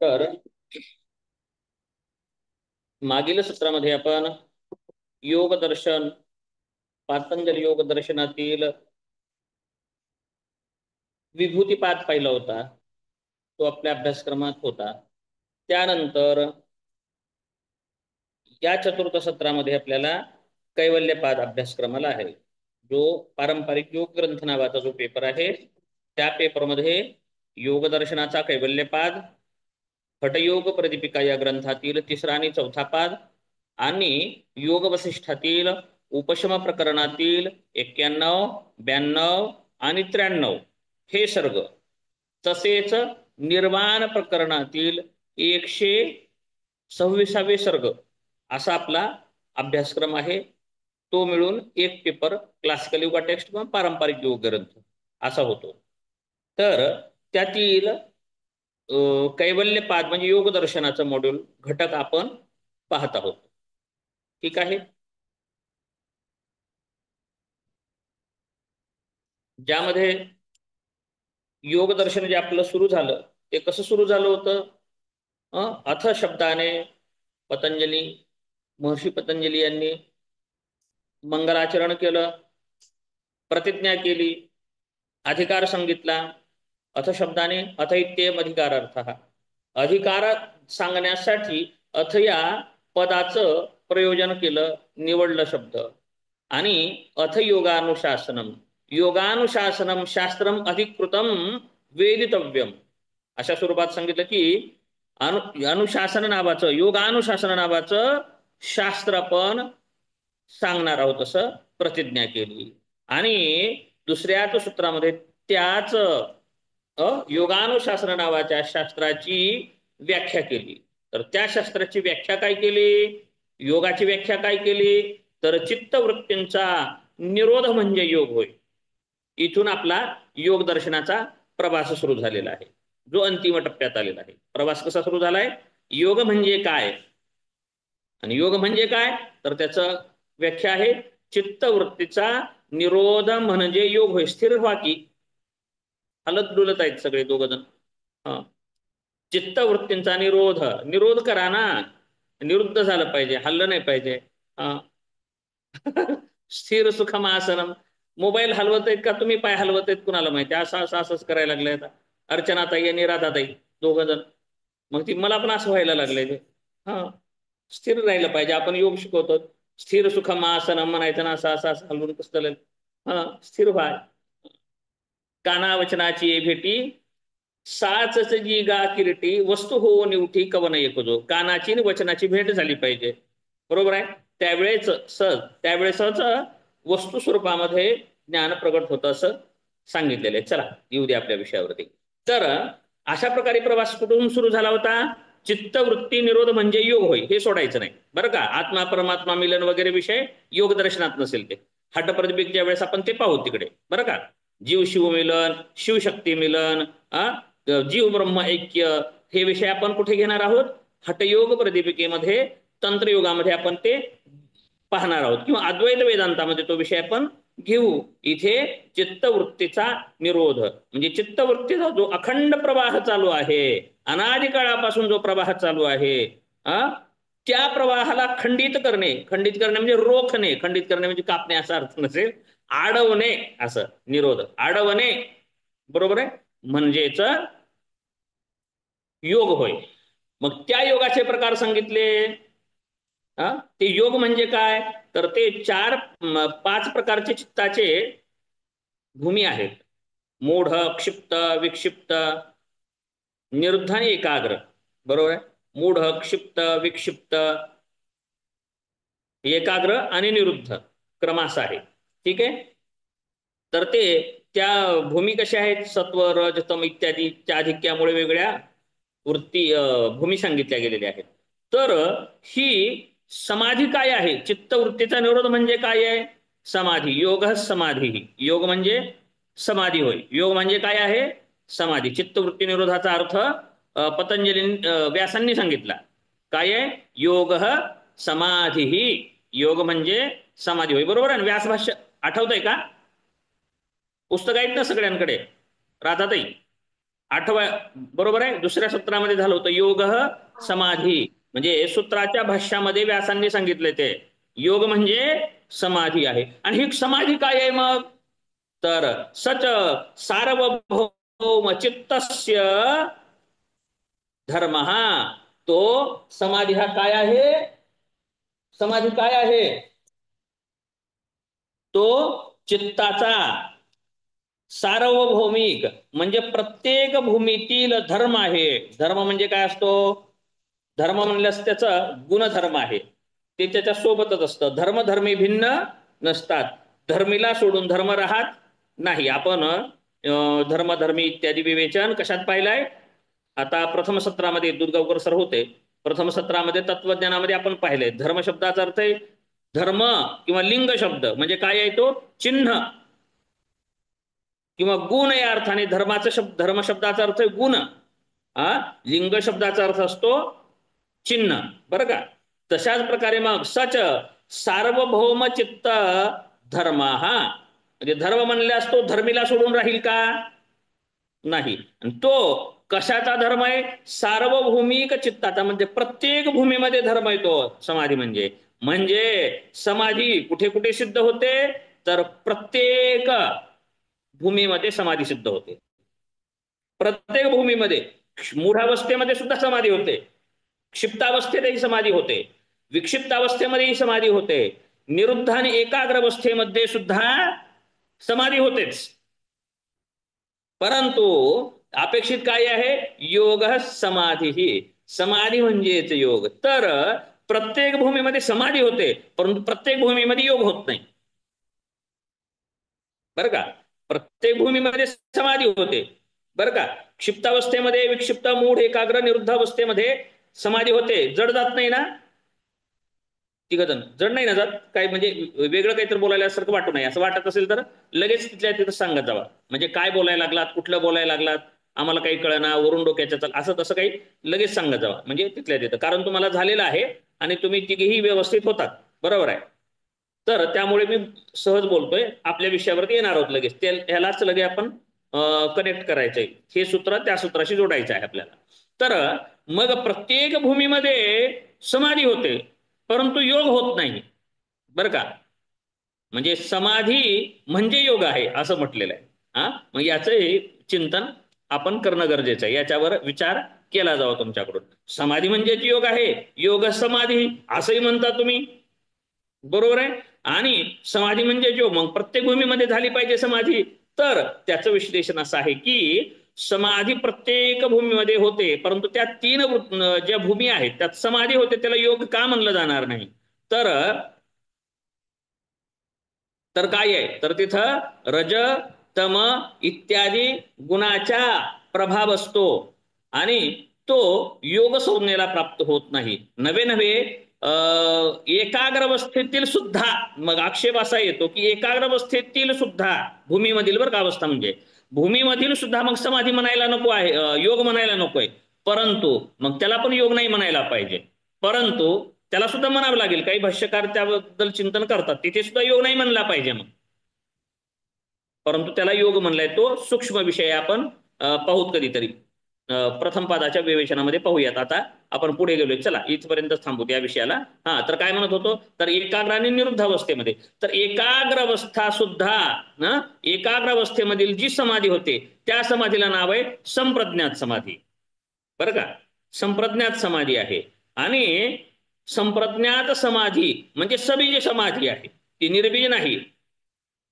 तर मागील सत्रामध्ये आपण योग दर्शन, पातंजल योग दर्शनातील विभूतिपाद पाहिला होता. तो आपल्या अभ्यासक्रमात होता. त्यानंतर या चतुर्थ सत्रामध्ये आपल्याला कैवल्यपाद अभ्यासक्रमाला आहे. जो पारंपरिक योग ग्रंथ नावाचा जो पेपर आहे, त्या पेपरमध्ये योग दर्शनाचा कैवल्यपाद, हठयोग प्रदीपिका या ग्रंथातील तिसरा आणि चौथा पाद आणि योग वसिष्ठातील उपशम प्रकरणातील 91, 92 आणि 93 हे सर्ग, तसेच निर्वाण प्रकरणातील 126वे सर्ग असा आपला अभ्यासक्रम आहे. तो मिळून एक पेपर क्लासिकल योगा टेक्स्ट किंवा पारंपरिक योग ग्रंथ असा होतो. तर त्यातील कैवल्यपाद म्हणजे योग दर्शनाचं मॉड्यूल घटक आपण पाहत आहोत. ठीक आहे. ज्यामध्ये योग दर्शन जे आपलं सुरू झालं ते कसं सुरू झालं होतं? अथ शब्दाने पतंजली, महर्षी पतंजली यांनी मंगलाचरण केलं, प्रतिज्ञा केली, अधिकार सांगितला. अथ शब्दाने अथ इत्येम अधिकारार्थ, अधिकार सांगण्यासाठी अथ या पदाचं प्रयोजन केलं, निवडलं शब्द. आणि अथ योगानुशासनम, योगानुशासनम शास्त्रम अधिकृतम वेदितव्यम अशा स्वरूपात सांगितलं की अनुशासन नावाचं, योगानुशासन नावाचं शास्त्र आपण सांगणार आहोत असं प्रतिज्ञा केली. आणि दुसऱ्याच सूत्रामध्ये त्याच योगानुशासन नावाच्या शास्त्राची व्याख्या केली. तर त्या शास्त्राची व्याख्या काय केली? योगाची व्याख्या काय केली? तर चित्तवृत्तींचा निरोध म्हणजे योग होय. इथून आपला योग दर्शनाचा प्रवास सुरू झालेला आहे, जो अंतिम टप्प्यात आलेला आहे. प्रवास कसा सुरू झालाय? योग म्हणजे काय आणि योग म्हणजे काय, तर त्याचं व्याख्या आहे चित्तवृत्तीचा निरोध म्हणजे योग होय. स्थिर व्हा की, हलत डुलत आहेत सगळे दोघ जण. चित्तवृत्तींचा निरोध, निरोध करा ना, निरुद्ध झालं पाहिजे, हल्लं नाही पाहिजे. स्थिर सुखम आसनम, मोबाईल हलवत आहेत का तुम्ही पाय हलवत आहेत कुणाला माहिती. असं असं असंच करायला लागले आता अर्चनाताई आणि राधाताई दोघ जण. मग ती मला पण असं व्हायला लागलंय ते. स्थिर राहिलं पाहिजे. आपण योग शिकवतो, स्थिर सुखम आसनम म्हणायचं ना, असं असं असं हलवून कसं चालेल? स्थिर व्हा. कानावचनाची भेटी साचच जी गा किरीटी, वस्तू हो निवठी कवन एकजो. कानाची आणि वचनाची भेट झाली पाहिजे, बरोबर आहे. त्यावेळेसच वस्तू स्वरूपामध्ये ज्ञान प्रगट होतं असं सांगितलेलं आहे. चला येऊ दे आपल्या विषयावरती. तर अशा प्रकारे प्रवास कुठून सुरू झाला होता? चित्तवृत्ती निरोध म्हणजे योग होय, हे सोडायचं नाही बरं का. आत्मा परमात्मा मिलन वगैरे विषय योग दर्शनात नसेल ते. हठप्रतिभिकच्या वेळेस आपण ते पाहू तिकडे, बरं का. जीव शिव मिलन, शिवशक्ती मिलन, जीव ब्रह्म ऐक्य हे विषय आपण कुठे घेणार आहोत? हठयोग प्रदीपिकेमध्ये, तंत्रयोगामध्ये आपण ते पाहणार आहोत, किंवा अद्वैत वेदांतामध्ये तो विषय आपण घेऊ. इथे चित्तवृत्तीचा निरोध म्हणजे चित्तवृत्तीचा जो अखंड प्रवाह चालू आहे, अनादि काळापासून जो प्रवाह चालू आहे, त्या प्रवाहाला खंडित करणे. खंडित करणे म्हणजे रोखणे, खंडित करणे म्हणजे कापणे असा अर्थ नसेल, आडवणे असं. निरोध आडवणे, बरोबर आहे, म्हणजेच योग होय. मग त्या योगाचे प्रकार सांगितले. ते योग म्हणजे काय, तर ते 4-5 प्रकारचे चित्ताचे भूमी आहेत. मूढ, क्षिप्त, विक्षिप्त, निरुद्ध आणि एकाग्र, बरोबर आहे. मूढ, क्षिप्त, विक्षिप्त, एकाग्र आणि निरुद्ध क्रमास आहे. ठीक आहे. तर ते त्या भूमी कशा आहेत? सत्व, रज, तम इत्यादीच्या आधिक्यामुळे वेगळ्या वृत्ती भूमी सांगितल्या गेलेल्या आहेत. तर ही समाधी काय आहे? चित्तवृत्तीचा निरोध म्हणजे काय आहे? समाधी. योग समाधी, योग म्हणजे समाधी होय. योग म्हणजे काय आहे? समाधी. चित्तवृत्ती निरोधाचा अर्थ पतंजली व्यासांनी सांगितला. काय आहे? योग समाधी. योग म्हणजे समाधी होय, बरोबर आहे. व्यास भाष्य आठवतंय का? पुस्तक आहेत ना सगळ्यांकडे? राधाताई 8व्या बरोबर आहे, दुसऱ्या सत्रामध्ये झालं होतं योग समाधी, म्हणजे सूत्राच्या भाष्यामध्ये व्यासांनी सांगितले ते योग म्हणजे समाधी आहे. आणि ही समाधी काय आहे मग, तर सच सार्वभौम चित्तस्य धर्म, तो समाधी हा काय आहे, समाधी काय आहे, तो चित्ताचा सार्वभौमिक म्हणजे प्रत्येक भूमीतील धर्म आहे. धर्म म्हणजे काय असतो, धर्म म्हणल्यास त्याचा गुणधर्म आहे, ते त्याच्या सोबतच असतं. धर्मी भिन्न नसतात, धर्मीला सोडून धर्म राहत नाही. आपण धर्मी इत्यादी विवेचन कशात पाहिलंय, आता प्रथम सत्रामध्ये दुधगावकर सर होते, प्रथम सत्रामध्ये तत्वज्ञानामध्ये आपण पाहिलंय. धर्म शब्दाचा अर्थ आहे धर्म किंवा लिंग शब्द म्हणजे काय आहे, तो चिन्ह किंवा गुण या अर्थाने धर्माचा शब्द, धर्म शब्दाचा अर्थ आहे गुण, लिंग शब्दाचा अर्थ असतो चिन्ह, बरं का. तशाच प्रकारे मग सच सार्वभौम चित्त धर्म, म्हणजे धर्म म्हणल्यास तो धर्मीला सोडून राहील का, नाही. तो कशाचा धर्म आहे, सार्वभौमिक चित्ताचा, म्हणजे प्रत्येक भूमीमध्ये धर्म आहे तो समाधी म्हणजे. म्हणजे समाधी कुठे कुठे सिद्ध होते, तर प्रत्येक भूमीमध्ये समाधी सिद्ध होते. प्रत्येक भूमीमध्ये, मूढावस्थेमध्ये सुद्धा समाधी होते, क्षिप्तावस्थेतही समाधी होते, विक्षिप्तावस्थेमध्येही समाधी होते, निरुद्ध आणि एकाग्र अवस्थेमध्ये सुद्धा समाधी होतेच. परंतु अपेक्षित काय आहे, योग समाधी, समाधी म्हणजेच योग. तर प्रत्येक भूमीमध्ये समाधी होते परंतु प्रत्येक भूमीमध्ये योग होत नाही, बरं का. प्रत्येक भूमीमध्ये समाधी होते, बरं का. क्षिप्तावस्थेमध्ये विक्षिप्त मूढ एकाग्र निरुद्धावस्थेमध्ये समाधी होते, जड जात नाही ना, तिघजण जड नाही ना जात, काय म्हणजे वेगळं काहीतरी बोलायला सारखं वाटू नाही. असं वाटत असेल तर लगेच तिथल्या तिथं सांगत जावा, म्हणजे काय बोलायला लागलात, कुठलं बोलायला लागलात, आम्हाला काही कळना, वरून डोक्याच्या चाल, असं तसं काही लगेच सांगत जावा, म्हणजे तिथल्या तिथं, कारण तुम्हाला झालेलं आहे आणि तुम्ही तिघेही व्यवस्थित होतात, बरोबर आहे. तर त्यामुळे मी सहज बोलतोय, आपल्या विषयावरती येणार आहोत लगेच, ह्यालाच लगे आपण कनेक्ट करायचंय, हे सूत्र त्या सूत्राशी जोडायचं आहे आपल्याला. तर मग प्रत्येक भूमीमध्ये समाधी होते परंतु योग होत नाही, बरं का. म्हणजे समाधी म्हणजे योग आहे असं म्हटलेलं आहे. मग याचं चिंतन आपण करणं गरजेचं आहे, याच्यावर विचार केला जावा तुमच्याकडून. समाधी म्हणजे योग आहे, योग समाधी असंही म्हणता तुम्ही, बरोबर आहे. आणि समाधी म्हणजे जो, मग प्रत्येक भूमीमध्ये झाली पाहिजे समाधी. तर त्याचं विश्लेषण असं आहे की समाधी प्रत्येक भूमीमध्ये होते परंतु त्या तीन ज्या भूमी आहेत त्यात समाधी होते, त्याला योग का म्हणलं जाणार नाही. तर तर काय आहे, तर तिथं रज तम इत्यादी गुणाचा प्रभाव असतो आणि तो योग संज्ञेला प्राप्त होत नाही. नवे नवे एकाग्र अवस्थेतील सुद्धा, मग आक्षेप असा येतो की एकाग्र अवस्थेतील सुद्धा भूमीमधील, बरं का, अवस्था म्हणजे भूमीमधील सुद्धा मग समाधी म्हणायला नको आहे, योग म्हणायला नकोय, परंतु मग त्याला पण योग नाही म्हणायला पाहिजे, परंतु त्याला सुद्धा म्हणावं लागेल. काही भाष्यकार त्याबद्दल चिंतन करतात, तिथे सुद्धा योग नाही म्हणला पाहिजे मग, परंतु त्याला योग म्हणलाय. तो सूक्ष्म विषय आपण पाहूत कधीतरी, प्रथम पादाच्या विवेचनामध्ये पाहूयात. आता आपण पुढे गेलोय, चला इथपर्यंत थांबूत या विषयाला. तर काय म्हणत होतो, तर एकाग्र आणि निरुद्ध अवस्थेमध्ये, तर एकाग्र अवस्था सुद्धा, एकाग्र अवस्थेमधील जी समाधी होते त्या समाधीला नाव आहे संप्रज्ञात समाधी, बरं का. संप्रज्ञात समाधी आहे. आणि संप्रज्ञात समाधी म्हणजे सबीज समाधी आहे, ती निर्बीज नाही,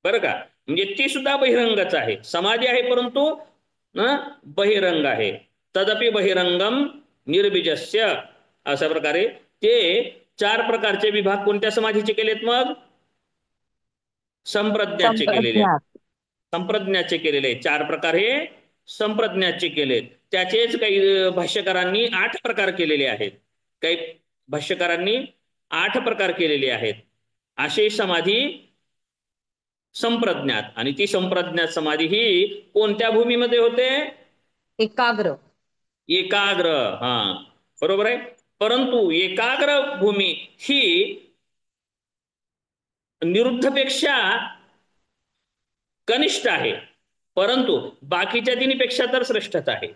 बरं का. म्हणजे ती सुद्धा बहिरंगच आहे, समाधी आहे परंतु बहिरंग आहे. तदपि बहिरंगम निर्बीजस्य, अशा प्रकारे ते चार प्रकारचे विभाग कोणत्या समाधीचे केलेत, मग संप्रज्ञाचे केलेले आहेत. संप्रज्ञात. संप्रज्ञाचे केलेले चार प्रकार हे संप्रज्ञाचे केलेत. त्याचेच काही भाष्यकारांनी 8 प्रकार केलेले आहेत, काही भाष्यकारांनी 8 प्रकार केलेले आहेत. अशी समाधी संप्रज्ञात, आणि ती संप्रज्ञात समाधी ही कोणत्या भूमीमध्ये होते, एकाग्र. एकाग्र, बरोबर आहे. परंतु एकाग्र भूमी ही निरुद्धपेक्षा कनिष्ठ आहे, परंतु बाकीच्या तिन्हीपेक्षा तर श्रेष्ठच आहे.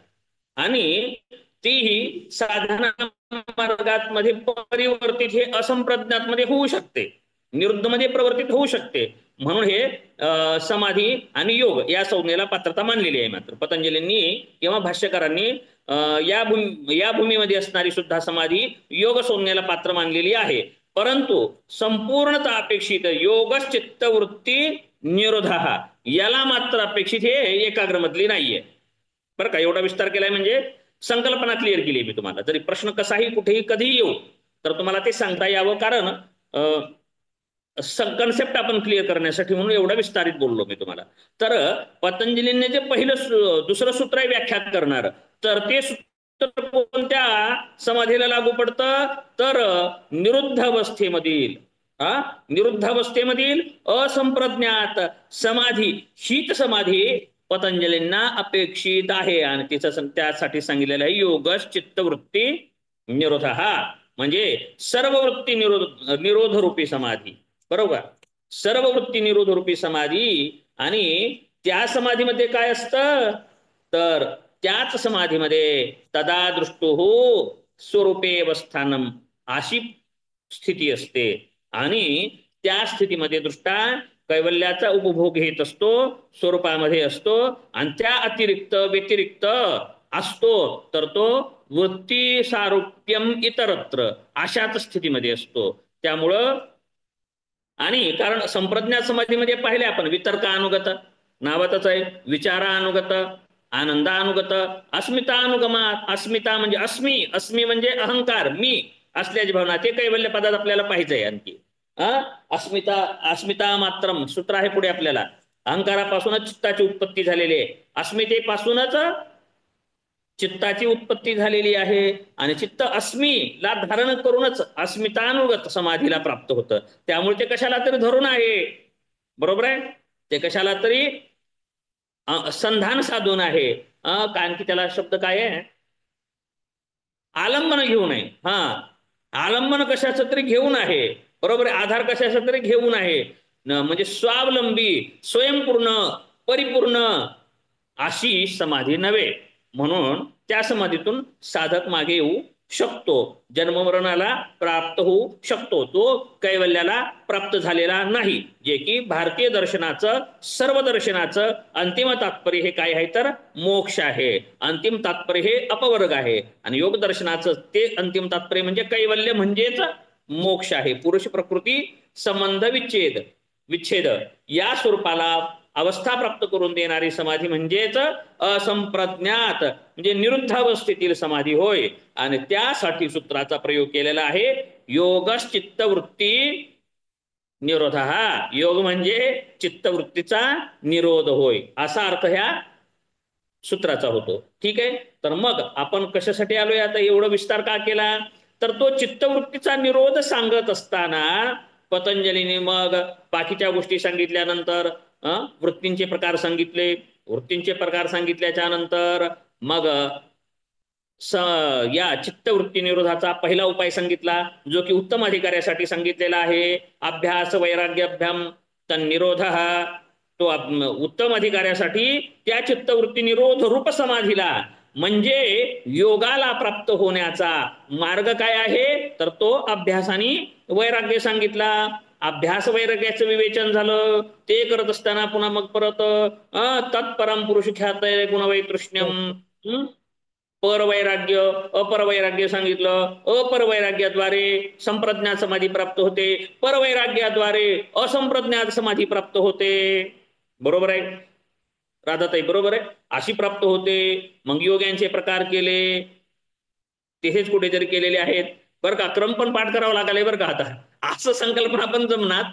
आणि तीही साधना मार्गात मध्ये परिवर्तित हे असंप्रज्ञात मध्ये होऊ शकते, निरुद्ध मध्ये प्रवर्तित होऊ शकते. म्हणून हे समाधी आणि योग या संज्ञेला पात्रता मानलेली आहे. मात्र पतंजलींनी किंवा भाष्यकारांनी या भूमीमध्ये असणारी सुद्धा समाधी योग संज्ञेला पात्र मानलेली आहे. परंतु संपूर्णतः अपेक्षित योगच चित्तवृत्ती निरोधा याला मात्र अपेक्षित हे एकाग्रमधली नाहीये. बरं का, एवढा विस्तार केलाय म्हणजे संकल्पना क्लिअर केली मी तुम्हाला. जरी प्रश्न कसाही कुठेही कधीही येऊ तर तुम्हाला ते सांगता यावं, कारण कन्सेप्ट आपण क्लिअर करण्यासाठी म्हणून एवढा विस्तारित बोललो मी तुम्हाला. तर पतंजलीने जे पहिलं दुसरं सूत्र आहे व्याख्या करणार, तर ते सूत्र कोणत्या समाधीला लागू पडतं, तर निरुद्ध अवस्थेमधील निरुद्ध अवस्थेमधील असंप्रज्ञात समाधी हीच समाधी पतंजलींना अपेक्षित आहे. आणि तिचं त्यासाठी सांगितलेलं आहे योगच चित्तवृत्ती निरोध, म्हणजे सर्व वृत्ती निरोध रूपी समाधी. बरोबर, सर्व वृत्ती निरोध रूपी समाधी. आणि त्या समाधीमध्ये काय असतं, तर त्याच समाधीमध्ये तदा दृष्टो स्वरूपे अवस्थानम अशी स्थिती असते. आणि त्या स्थितीमध्ये दृष्टा कैवल्याचा उपभोग घेत असतो, स्वरूपामध्ये असतो, आणि त्या अतिरिक्त व्यतिरिक्त असतो, तर तो वृत्ती सारूप्यम इतरत्र अशाच स्थितीमध्ये असतो. त्यामुळं आणि कारण संप्रज्ञात समाधीमध्ये पाहिले आपण वितर्कानुगत नावातच आहे, विचारानुगत, आनंदानुगत, अस्मितानुगमात. अस्मिता म्हणजे अस्मी, अस्मी म्हणजे अहंकार, मी असल्याची भावना. ते कैवल्य पदात आपल्याला पाहिजे आणखी. अस्मिता, अस्मिता मात्रम सूत्र आहे पुढे आपल्याला. अहंकारापासूनच चित्ताची उत्पत्ती झालेली आहे, अस्मितेपासूनच चित्ताची उत्पत्ती झालेली आहे. आणि चित्त अस्मीला धारण करूनच अस्मितानुगत समाधीला प्राप्त होतं. त्यामुळे ते कशाला तरी धरून आहे. बरोबर आहे, ते कशाला तरी संधान साधून आहे. कारण की त्याला शब्द काय आहे, आलंबन घेऊन आहे. आलंबन कशाचं तरी घेऊन आहे. बरोबर आहे, आधार कशाचा तरी घेऊन आहे. म्हणजे स्वावलंबी, स्वयंपूर्ण, परिपूर्ण अशी समाधी नव्हे. म्हणून त्या समाधीतून साधक मागे येऊ शकतो, जन्ममरणाला प्राप्त होऊ शकतो. तो कैवल्याला प्राप्त झालेला नाही, जे की भारतीय दर्शनाचं, सर्व दर्शनाचं अंतिम तात्पर्य हे काय आहे, तर मोक्ष आहे. अंतिम तात्पर्य हे अपवर्ग आहे. आणि योग दर्शनाचं ते अंतिम तात्पर्य म्हणजे कैवल्य म्हणजेच मोक्ष आहे. पुरुष प्रकृती संबंध विच्छेद विच्छेद या स्वरूपाला अवस्था प्राप्त करून देणारी समाधी म्हणजेच असंप्रज्ञात म्हणजे निरुद्ध अवस्थेतील समाधी होय. आणि त्यासाठी सूत्राचा प्रयोग केलेला आहे योगच चित्तवृत्ती निरोध. योग म्हणजे चित्तवृत्तीचा निरोध होय, असा अर्थ ह्या सूत्राचा होतो. ठीक आहे, तर मग आपण कशासाठी आलोय आता, एवढं विस्तार का केला, तर तो चित्तवृत्तीचा निरोध सांगत असताना पतंजलीने मग बाकीच्या गोष्टी सांगितल्यानंतर वृत्तींचे प्रकार सांगितले. वृत्तींचे प्रकार सांगितल्याच्या नंतर मग या चित्तवृत्ती निरोधाचा पहिला उपाय सांगितला, जो की उत्तम अधिकाऱ्यासाठी सांगितलेला आहे. अभ्यास वैराग्याभ्याम तन्निरोध. तो उत्तम अधिकाऱ्यासाठी त्या चित्तवृत्ती निरोध रूप समाधीला म्हणजे योगाला प्राप्त होण्याचा मार्ग काय आहे, तर तो अभ्यास आणि वैराग्य सांगितला. अभ्यास वैराग्याचं विवेचन झालं. ते करत असताना पुन्हा मग परत तत्परम पुरुष ख्यात गुणवैतृष्ण्यम, परवैराग्य अपरवैराग्य सांगितलं. अपरवैराग्याद्वारे संप्रज्ञात समाधी प्राप्त होते, परवैराग्याद्वारे असंप्रज्ञात समाधी प्राप्त होते. बरोबर आहे राधाताई, बरोबर आहे, अशी प्राप्त होते. मग योग्यांचे प्रकार केले, तेच कुठेतरी केलेले आहेत. बरं का, क्रम पण पाठ करावा लागलाय बरं का. आता असं संकल्पना पण जमणार,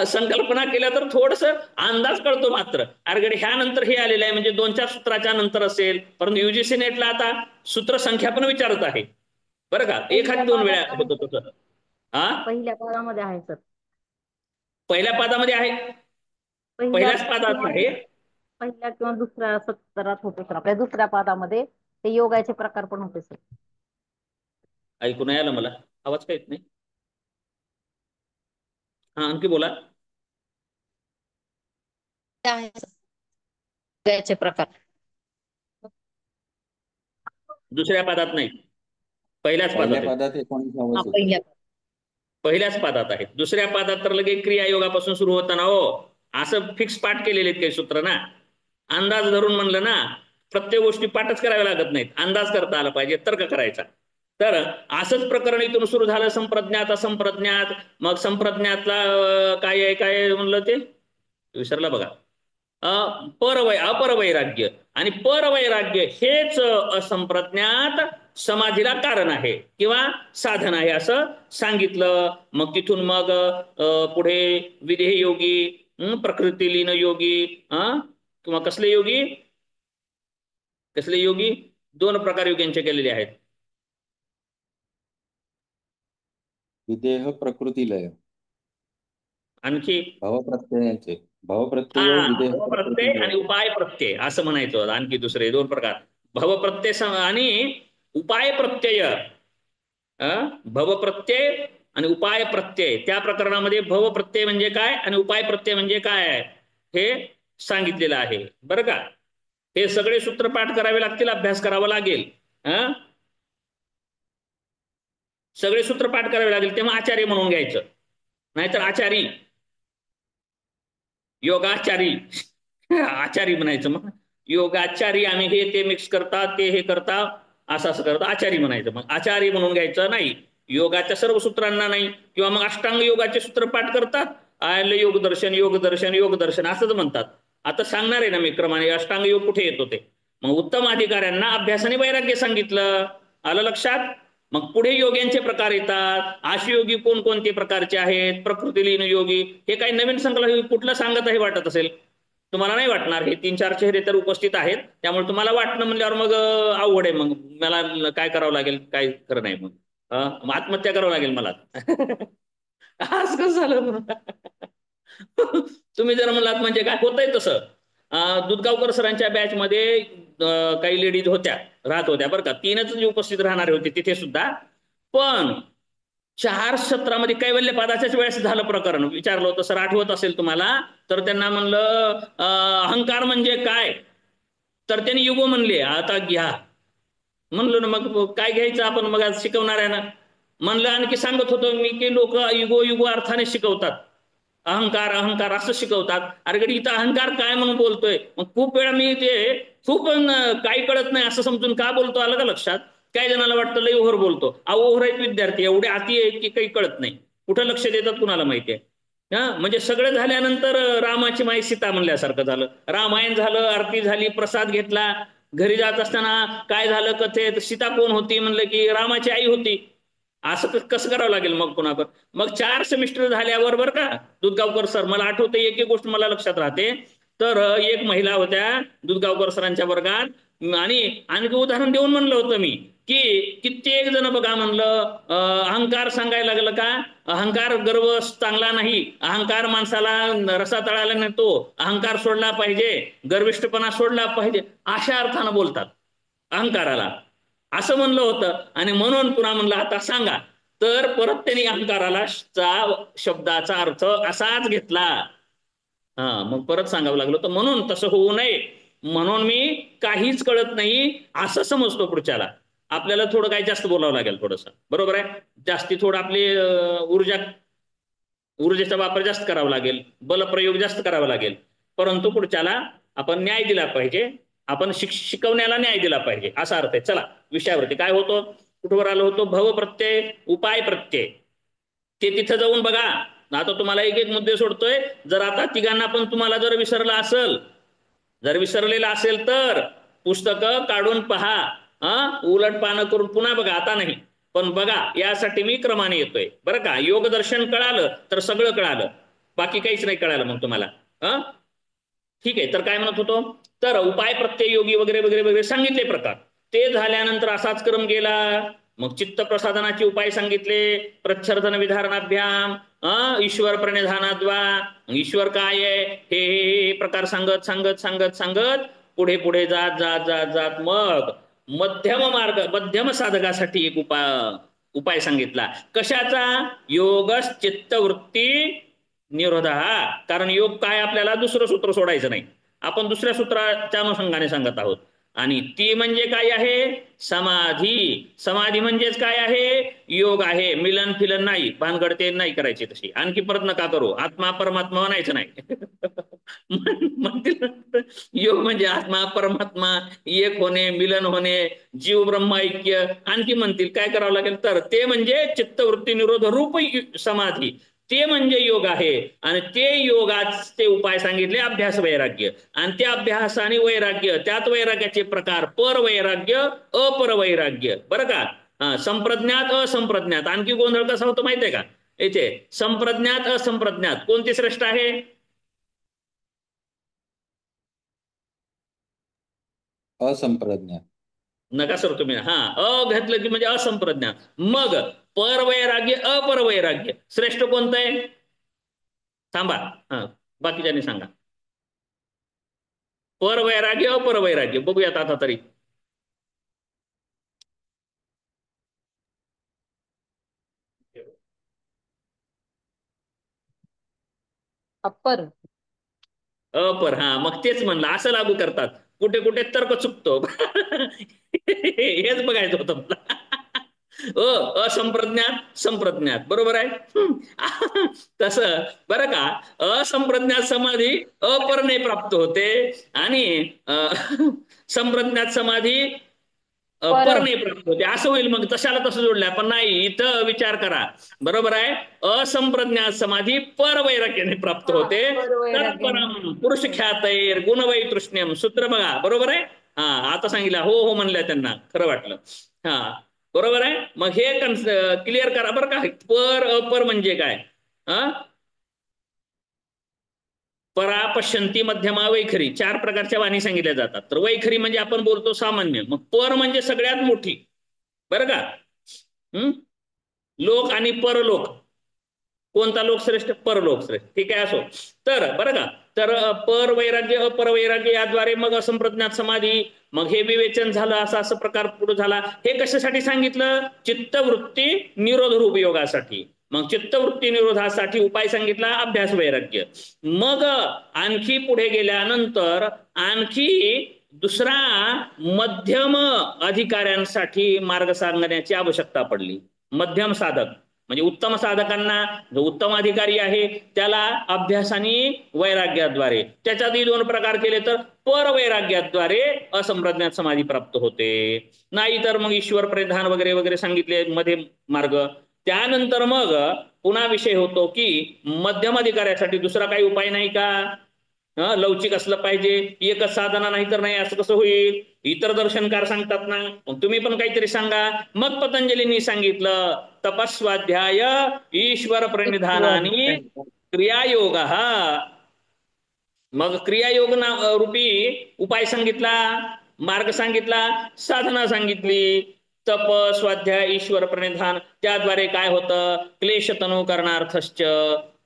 संकल्पना केल्या तर थोडस अंदाज कळतो. मात्र अरगडे ह्या नंतर हे आलेलं आहे म्हणजे 2-4 सूत्राच्या नंतर असेल. परंतु युजीसी नेटला आता सूत्र संख्या पण विचारत आहे बरं का, एखादी 2 वेळा होतं तसं. पहिल्या पादामध्ये आहे सर, पहिल्या पादामध्ये आहे, पहिल्याच पादात आहे. पहिल्या किंवा दुसऱ्या सत्रात होते सर, आपल्या दुसऱ्या पादामध्ये ते योगाचे प्रकार पण होते सर. ऐकून नाही आलं मला, आवाज काय येत नाही. आणखी बोला. योगाचे प्रकार दुसऱ्या पादात नाही, पहिल्याच पादात पहिल्या आहे. पदात 19वा सूत्र. पहिल्या पहिल्याच पादात आहे. दुसऱ्या पादात तर लगे क्रियायोगापासून सुरू होतं ना हो. असं फिक्स पाठ केलेले आहेत काही सूत्र ना. अंदाज धरून म्हणलं ना, प्रत्येक गोष्टी पाठच कराव्या लागत नाहीत, अंदाज करता आला पाहिजे, तर्क करायचा. तर असंच प्रकरण इथून सुरू झालं, संप्रज्ञात असंप्रज्ञात. मग संप्रज्ञातला काय आहे, काय म्हणलं ते विसरला बघा. अपरवैराग्य, आणि परवैराग्य हेच असंप्रज्ञात समाधीला कारण आहे किंवा साधन आहे असं सांगितलं. मग तिथून मग पुढे विधेय योगी, प्रकृती लीन योगी, किंवा कसले योगी, कसले योगी, 2 प्रकार योग्यांचे केलेले आहेत. विदेह प्रकृती लय, आणखी भवप्रत्ययांचे, भवप्रत्यय विदेह भवप्रत्यय प्रकृती आणि लय. उपाय प्रत्यय असं म्हणायचं. आणखी दुसरे 2 प्रकार, भवप्रत्यय आणि उपाय प्रत्यय. भवप्रत्यय आणि उपाय प्रत्यय. त्या प्रकरणामध्ये भवप्रत्यय म्हणजे काय आणि उपाय प्रत्यय म्हणजे काय हे सांगितलेलं आहे बरं का. हे सगळे सूत्र पाठ करावे लागतील, अभ्यास करावा लागेल. सगळे सूत्र पाठ करावे लागेल, तेव्हा आचार्य म्हणून घ्यायचं, नाहीतर आचारी, योगाचारी आचारी म्हणायचं. मग योगाचारी आम्ही हे ते मिक्स करतात, ते हे करतात, असं असं करतात, आचारी म्हणायचं. मग आचारी म्हणून घ्यायचं नाही, योगाच्या सर्व सूत्रांना नाही. किंवा मग अष्टांग योगाचे सूत्र पाठ करतात, आयलं योगदर्शन योगदर्शन योगदर्शन असंच म्हणतात. आता सांगणार आहे ना मी क्रमाने अष्टांग योग कुठे येतो ते. मग उत्तम अधिकाऱ्यांना अभ्यासाने वैराग्य सांगितलं, आलं लक्षात. मग पुढे योग्यांचे प्रकार येतात. आशयोगी कोणकोणते प्रकारचे आहेत, प्रकृतीलीन योगी, हे काही नवीन संकल्प कुठलं सांगत आहे वाटत असेल तुम्हाला, नाही वाटणार. हे 3-4 चेहरे तर उपस्थित आहेत, त्यामुळे तुम्हाला वाटणं म्हणल्यावर मग अवघड आहे. मग मला काय करावं लागेल, काय खरं नाही. मग आत्महत्या करावं लागेल मला आज कसं झालं म्हणून तुम्ही जर म्हणलात म्हणजे काय होतंय तसं. दुधगावकर सरांच्या बॅचमध्ये काही लेडीज होत्या, राहत होत्या बरं का. 3च जे उपस्थित राहणारे होते तिथे सुद्धा. पण 4 सत्रामध्ये कैवल्य पदाच्याच वेळेस झालं प्रकरण. विचारलं होतं, सर आठवत असेल तुम्हाला, तर त्यांना म्हणलं अहंकार म्हणजे काय, तर त्यांनी युगो म्हणले. आता घ्या म्हणलो ना, मग काय घ्यायचं आपण, मग आज शिकवणाऱ्यानं म्हणलं. आणखी सांगत होतो मी की लोक युगो युगो अर्थाने शिकवतात, अहंकार अहंकार असं शिकवतात. अरे गडी इथं अहंकार काय म्हणून बोलतोय. मग खूप वेळा मी ते खूप काही कळत नाही असं समजून का बोलतो, आलं का लक्षात. काही जणाला वाटतं लई ओव्हर बोलतो. ओव्हर आहेत विद्यार्थी, एवढे अति आहेत की काही कळत नाही, कुठं लक्ष देतात कुणाला माहितीये. म्हणजे सगळं झाल्यानंतर रामाची माई सीता म्हणल्यासारखं झालं. रामायण झालं, आरती झाली, प्रसाद घेतला. घरी जात असताना काय झालं कथेत, सीता कोण होती म्हणलं की रामाची आई होती. असं कसं करावं लागेल मग कुणावर. मग 4 सेमिस्टर झाल्यावर बरं का दुधगावकर सर, मला आठवतं एक एक गोष्ट मला लक्षात राहते. तर एक महिला होत्या दुधगावकर सरांच्या वर्गात, आणि आणखी उदाहरण देऊन म्हणलं होतं मी की कित्येक जण बघा म्हणलं अहंकार सांगायला लागलं का, अहंकार गर्व चांगला नाही, अहंकार माणसाला रसा तळायला नेतो, अहंकार सोडला पाहिजे, गर्विष्ठपणा सोडला पाहिजे, अशा अर्थानं बोलतात अहंकाराला, असं म्हणलं होतं. आणि म्हणून पुन्हा म्हणलं आता सांगा, तर परत त्यांनी अहंकाराला शब्दाचा अर्थ असाच घेतला. मग परत सांगावं लागलं. तर म्हणून तसं होऊ नये म्हणून मी काहीच कळत नाही असं समजतो पुढच्याला. आपल्याला थोडं काही जास्त बोलावं लागेल, थोडंसं बरोबर आहे, जास्ती थोडं आपली ऊर्जेचा वापर जास्त करावा लागेल, बलप्रयोग जास्त करावा लागेल. परंतु पुढच्याला आपण न्याय दिला पाहिजे, आपण शिकवण्याला न्याय दिला पाहिजे असा अर्थ आहे. चला विषयावरती काय होतो, कुठवर आलो होतो, भव प्रत्यय उपाय प्रत्यय. ते तिथं जाऊन बघा. आता तुम्हाला एक एक मुद्दे सोडतोय. जर आता तिघांना पण तुम्हाला जर विसरला असेल, जर विसरलेला असेल तर पुस्तकं काढून पहा, उलट पानं करून पुन्हा बघा. आता नाही पण बघा, यासाठी मी क्रमाने येतोय बरं का. योगदर्शन कळालं तर सगळं कळालं, बाकी काहीच नाही कळालं मग तुम्हाला. ठीक आहे. तर काय म्हणत होतो, तर उपाय प्रत्यय योगी वगैरे वगैरे वगैरे सांगितले प्रकार. ते झाल्यानंतर असाच क्रम गेला. मग चित्त प्रसादनाचे उपाय सांगितले, प्रच्छर्दन विधारणाभ्याम, ईश्वर प्रणिधानाद्वा, ईश्वर काय आहे हे प्रकार सांगत सांगत सांगत सांगत पुढे पुढे जात जात जात जात मग मध्यम मार्ग, मध्यम साधकासाठी एक उपाय सांगितला. कशाचा, योगस चित्तवृत्ती निरोध. कारण योग काय, आपल्याला दुसरं सूत्र सोडायचं नाही, आपण दुसऱ्या सूत्राच्या अनुषंगाने सांगत आहोत. आणि ती म्हणजे काय आहे? समाधी. समाधी म्हणजेच काय आहे? योग आहे. मिलन फिलन नाही, भानगड ते नाही करायची तशी. आणखी परत नका करू, आत्मा परमात्मा म्हणायचं नाही. म्हणतील योग म्हणजे आत्मा परमात्मा एक होणे, मिलन होणे, जीव ब्रह्म ऐक्य. आणखी म्हणतील काय करावं लागेल, तर ते म्हणजे चित्तवृत्ती निरोध रूप समाधी, ते म्हणजे योग आहे. आणि ते योगाचे उपाय सांगितले अभ्यास वैराग्य. आणि त्या अभ्यास आणि वैराग्य, त्यात वैराग्याचे प्रकार पर वैराग्य, अपर वैराग्य. बरं का? संप्रज्ञात असंप्रज्ञात. आणखी गोंधळ कसा होतो माहितीये का याचे? संप्रज्ञात असंप्रज्ञात कोणते श्रेष्ठ आहे? असंप्रज्ञात. नका सर तुम्ही, अ घेतलं की म्हणजे असंप्रज्ञात. मग पर वैराग्य अपर वैराग्य श्रेष्ठ कोणतं आहे? थांबा, बाकीच्यांनी सांगा. पर वैराग्य अपर वैराग्य बघूयात आता तरी. अप्पर. अपर, मग तेच म्हणलं, असं लागू करतात. कुठे कुठे तर्क चुकतो. हेच बघायचं होतं मला. असंप्रज्ञात संप्रज्ञात, बरोबर आहे. तसं बरं का, असंप्रज्ञात समाधी अपरने प्राप्त होते आणि संप्रज्ञात समाधी परने प्राप्त होते. असं होईल मग, तशाला तसं जोडलंय. पण नाही, इथं विचार करा, बरोबर आहे. असंप्रज्ञात समाधी पर वैराग्याने प्राप्त होते. तत्परम पुरुष ख्यातैर गुणवैतृष्ण्यम. सूत्र बघा, बरोबर आहे. आता सांगितलं, हो हो म्हणलंय त्यांना, खरं वाटलं. बरोबर आहे. मग हे क्लिअर करा बरं का. पर अपर म्हणजे काय? परा, पश्यंती, मध्यमा, वैखरी, 4 प्रकारच्या वाणी सांगितल्या जातात. तर वैखरी म्हणजे आपण बोलतो सामान्य. मग पर म्हणजे सगळ्यात मोठी, बरं का. लोक आणि परलोक, कोणता लोक श्रेष्ठ? परलोक श्रेष्ठ. ठीक आहे, असो. तर बरं का, तर पर वैराग्य अपर वैराग्य याद्वारे मग असंप्रज्ञात समाधी. मग हे विवेचन झालं, असा असं प्रकार पुढे झाला. हे कशासाठी सांगितलं? चित्तवृत्ती निरोध रूप योगासाठी. मग चित्तवृत्ती निरोधासाठी उपाय सांगितला अभ्यास वैराग्य. मग आणखी पुढे गेल्यानंतर आणखी दुसरा मध्यम अधिकाऱ्यांसाठी मार्ग सांगण्याची आवश्यकता पडली. मध्यम साधक म्हणजे उत्तम साधकांना, जो उत्तम अधिकारी आहे त्याला अभ्यास आणि वैराग्याद्वारे, त्याच्यातही 2 प्रकार केले तर पर वैराग्याद्वारे असंप्रज्ञात समाधी प्राप्त होते. नाही तर मग ईश्वर परिधान वगैरे वगैरे सांगितले मध्ये मार्ग. त्यानंतर मग पुन्हा विषय होतो की मध्यम अधिकाऱ्यासाठी दुसरा काही उपाय नाही का? लवचिक असलं पाहिजे, एकच साधना नाही तर नाही, असं कसं होईल? इतर दर्शनकार सांगतात ना, मग तुम्ही पण काहीतरी सांगा. मग पतंजलींनी सांगितलं तपस्वाध्याय ईश्वर प्रणिधानाने क्रियायोग. मग क्रियायोग रूपी उपाय सांगितला, मार्ग सांगितला, साधना सांगितली. तप, स्वाध्याय, ईश्वर प्रणिधान, त्याद्वारे काय होतं? क्लेश तनु करणार्थश्च.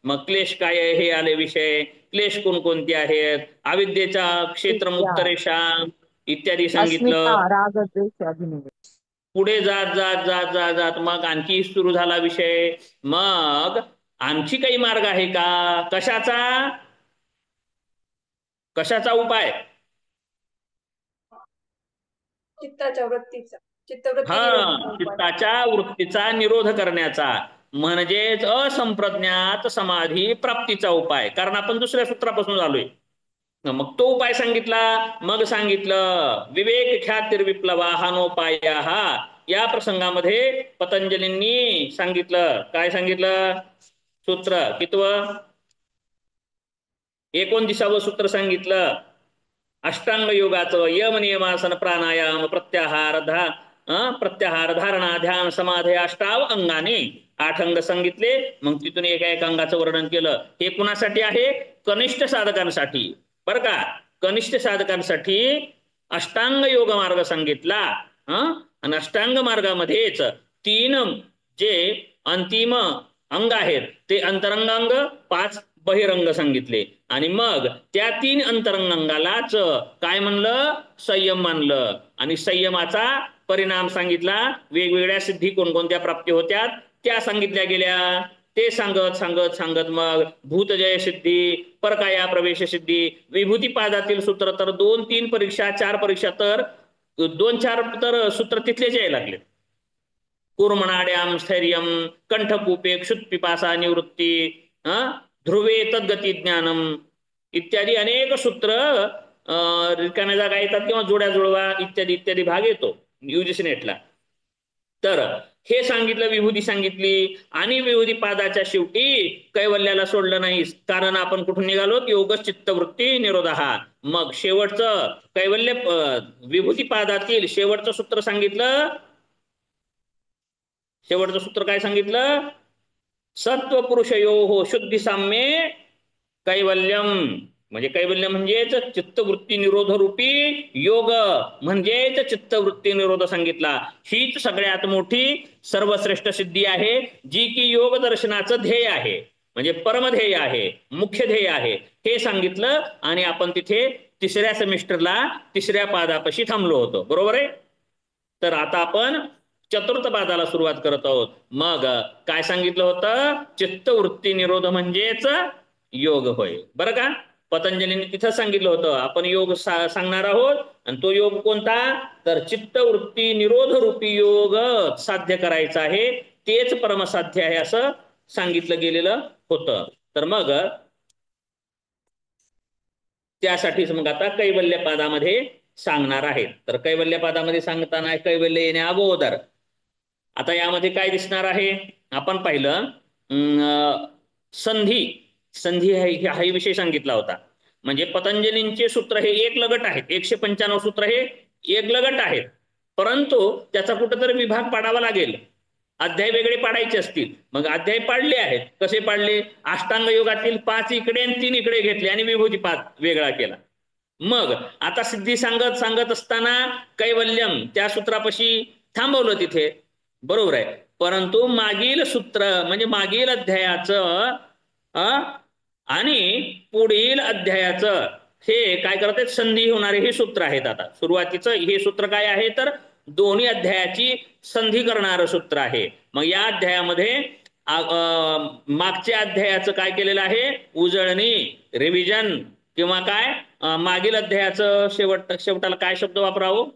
मग क्लेश काय आहे हे आले विषय. क्लेश कोणकोणते आहेत? अविद्येचा क्षेत्र मुक्तरेषा इत्यादी सांगितलं. राग, द्वेष, अभिनिवेश. पुढे जात जात जात जात जात मग आणखी सुरू झाला विषय. मग आणखी काही मार्ग आहे का? कशाचा? कशाचा उपाय? चित्ताच्या वृत्तीचा, चित्ताच्या वृत्तीचा निरोध करण्याचा, म्हणजेच असंप्रज्ञात समाधी प्राप्तीचा उपाय. कारण आपण दुसऱ्या सूत्रापासून आलोय. मग तो उपाय सांगितला. मग सांगितलं विवेक ख्यातिर्विप्लवा हानोपाय. या प्रसंगामध्ये पतंजलींनी सांगितलं, काय सांगितलं? सूत्र कितवं? 29वं सूत्र सांगितलं. अष्टांग योगाचं यम, नियमासन, प्राणायाम, प्रत्याहार, धारणा, ध्यान, समाधी, अष्टाव अंगाने 8 अंग सांगितले. मग तिथून एका अंगाचं वर्णन केलं. हे कुणासाठी आहे? कनिष्ठ साधकांसाठी, बरं का. कनिष्ठ साधकांसाठी अष्टांग योग मार्ग सांगितला. आणि अष्टांग मार्गामध्येच 3 जे अंतिम अंग आहेत ते अंतरंग अंग, 5 बहिरंग सांगितले. आणि मग त्या 3 अंतरंग अंगालाच काय म्हणलं? संयम मानलं. आणि संयमाचा परिणाम सांगितला. वेगवेगळ्या सिद्धी कोणकोणत्या प्राप्ती होत्या त्या सांगितल्या गेल्या. ते सांगत सांगत सांगत मग भूतजय सिद्धी, परकाया प्रवेश सिद्धी, विभूती पादातील सूत्र तर 2-3 परीक्षा 4 परीक्षा तर 2-4 तर सूत्र तिथलेच यायला लागले. कूर्मणाड्याम स्थैर्यम, कंठकूपे क्षुत्पिपासा निवृत्ती, ध्रुवे तद्गती ज्ञानम इत्यादी अनेक सूत्र रिकाम्या जागा येतात किंवा जोड्या जुळवा इत्यादी इत्यादी भाग येतो UGC नेटला. तर हे सांगितलं, विभूती सांगितली आणि विभूती पादाच्या शेवटी कैवल्याला सोडलं नाही. कारण आपण कुठून निघालो? योग चित्तवृत्ती निरोधा. मग शेवटचं कैवल्य विभूती पादातील शेवटचं सूत्र सांगितलं. शेवटचं सूत्र काय सांगितलं? सत्व पुरुषयो शुद्धी साम्ये कैवल्यम. म्हणजे कैवल्य म्हणजेच चित्तवृत्ती निरोध रूपी योग, म्हणजेच चित्तवृत्ती निरोध सांगितला. हीच सगळ्यात मोठी सर्वश्रेष्ठ सिद्धी आहे, जी की योग दर्शनाचं ध्येय आहे, म्हणजे परमध्येय आहे, मुख्य ध्येय आहे. हे सांगितलं आणि आपण तिथे 3ऱ्या सेमिस्टरला 3ऱ्या पादापाशी थांबलो होतो. बरोबर आहे. तर आता आपण 4th पादाला सुरुवात करत आहोत. मग काय सांगितलं होतं? चित्तवृत्ती निरोध म्हणजेच योग होय. बरं का? पतंजलीने तिथं सांगितलं होतं आपण योग सांगणार आहोत. आणि तो योग कोणता? तर चित्तवृत्ती निरोध रूपी योग साध्य करायचा आहे, तेच परमसाध्य आहे असं सांगितलं गेलेलं होतं. तर मग त्यासाठीच मग आता कैवल्य पादामध्ये सांगणार आहेत. तर कैवल्य पादामध्ये सांगताना कैवल्य येण्या अगोदर आता यामध्ये काय दिसणार आहे? आपण पाहिलं संधी. संधी हाही विषय सांगितला होता. म्हणजे पतंजलींचे सूत्र हे एक लगट आहेत, 195 सूत्र हे एक लगट आहेत, परंतु त्याचा कुठेतरी विभाग पाडावा लागेल. अध्याय वेगळे पाडायचे असतील. मग अध्याय पाडले आहेत. कसे पाडले? अष्टांग योगातील 5 इकडे आणि 3 इकडे घेतले आणि विभूतीपाद वेगळा केला. मग आता सिद्धी सांगत सांगत असताना कैवल्यम त्या सूत्रापाशी थांबवलं तिथे. बरोबर आहे. परंतु मागील सूत्र म्हणजे मागील अध्यायाचं आणि पुढील अध्यायाचं हे काय करतात? संधी होणारे हे सूत्र आहेत. आता सुरुवातीचं हे सूत्र काय आहे? तर दोन्ही अध्यायाची संधी करणारं सूत्र आहे. मग या अध्यायामध्ये मागच्या अध्यायाचं काय केलेलं आहे? उजळणी, रिव्हिजन किंवा काय मागील अध्यायाचं शेवटाला काय शब्द वापरावं?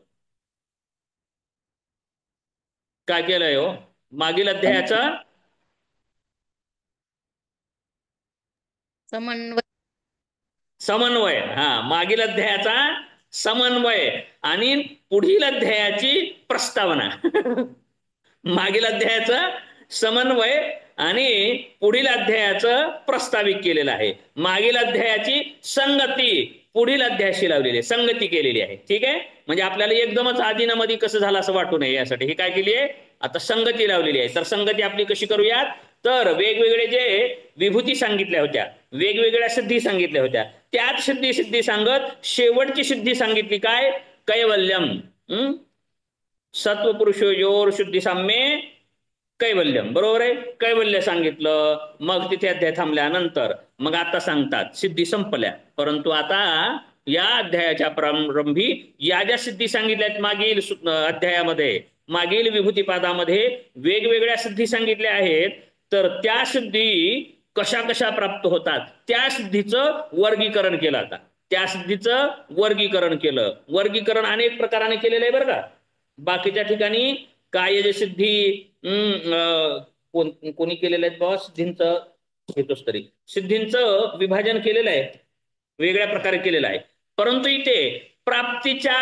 काय केलंय हो? मागील अध्यायाचं समन्वय. मागील अध्यायाचा समन्वय आणि पुढील अध्यायाची प्रस्तावना. मागील अध्यायाचं समन्वय आणि पुढील अध्यायाचं प्रस्तावित केलेलं आहे. मागील अध्यायाची संगती पुढील अध्यायाशी लावलेली आहे, संगती केलेली आहे. ठीक आहे. म्हणजे आपल्याला एकदमच आधीनामधी कसं झालं असं वाटू नये यासाठी हे काय केली आहे? आता संगती लावलेली आहे. तर संगती आपली कशी करूयात? तर वेगवेगळे जे विभूती सांगितल्या होत्या, वेगवेगळ्या सिद्धी सांगितल्या होत्या, त्याच सिद्धी सांगत शेवटची सिद्धी सांगितली काय? कैवल्यम. सत्वपुरुषयोर शुद्धी साम्ये कैवल्यम. बरोबर आहे. कैवल्य सांगितलं. मग तिथे अध्याय थांबल्यानंतर मग आता सांगतात सिद्धी संपल्या. परंतु आता या अध्यायाच्या प्रारंभी या ज्या सिद्धी सांगितल्यात मागील अध्यायामध्ये, मागील विभूतीपादामध्ये वेगवेगळ्या सिद्धी सांगितल्या आहेत. तर त्या सिद्धी कशा कशा प्राप्त होतात त्या सिद्धीचं वर्गीकरण केलं. आता त्या सिद्धीचं वर्गीकरण केलं. वर्गीकरण अनेक प्रकाराने केलेलं आहे बरं का. बाकीच्या ठिकाणी काय सिद्धी कोणी केलेलं आहे बाबा? सिद्धींचं घेतोच तरी सिद्धींचं विभाजन केलेलं आहे, वेगळ्या प्रकारे केलेलं आहे. परंतु इथे प्राप्तीच्या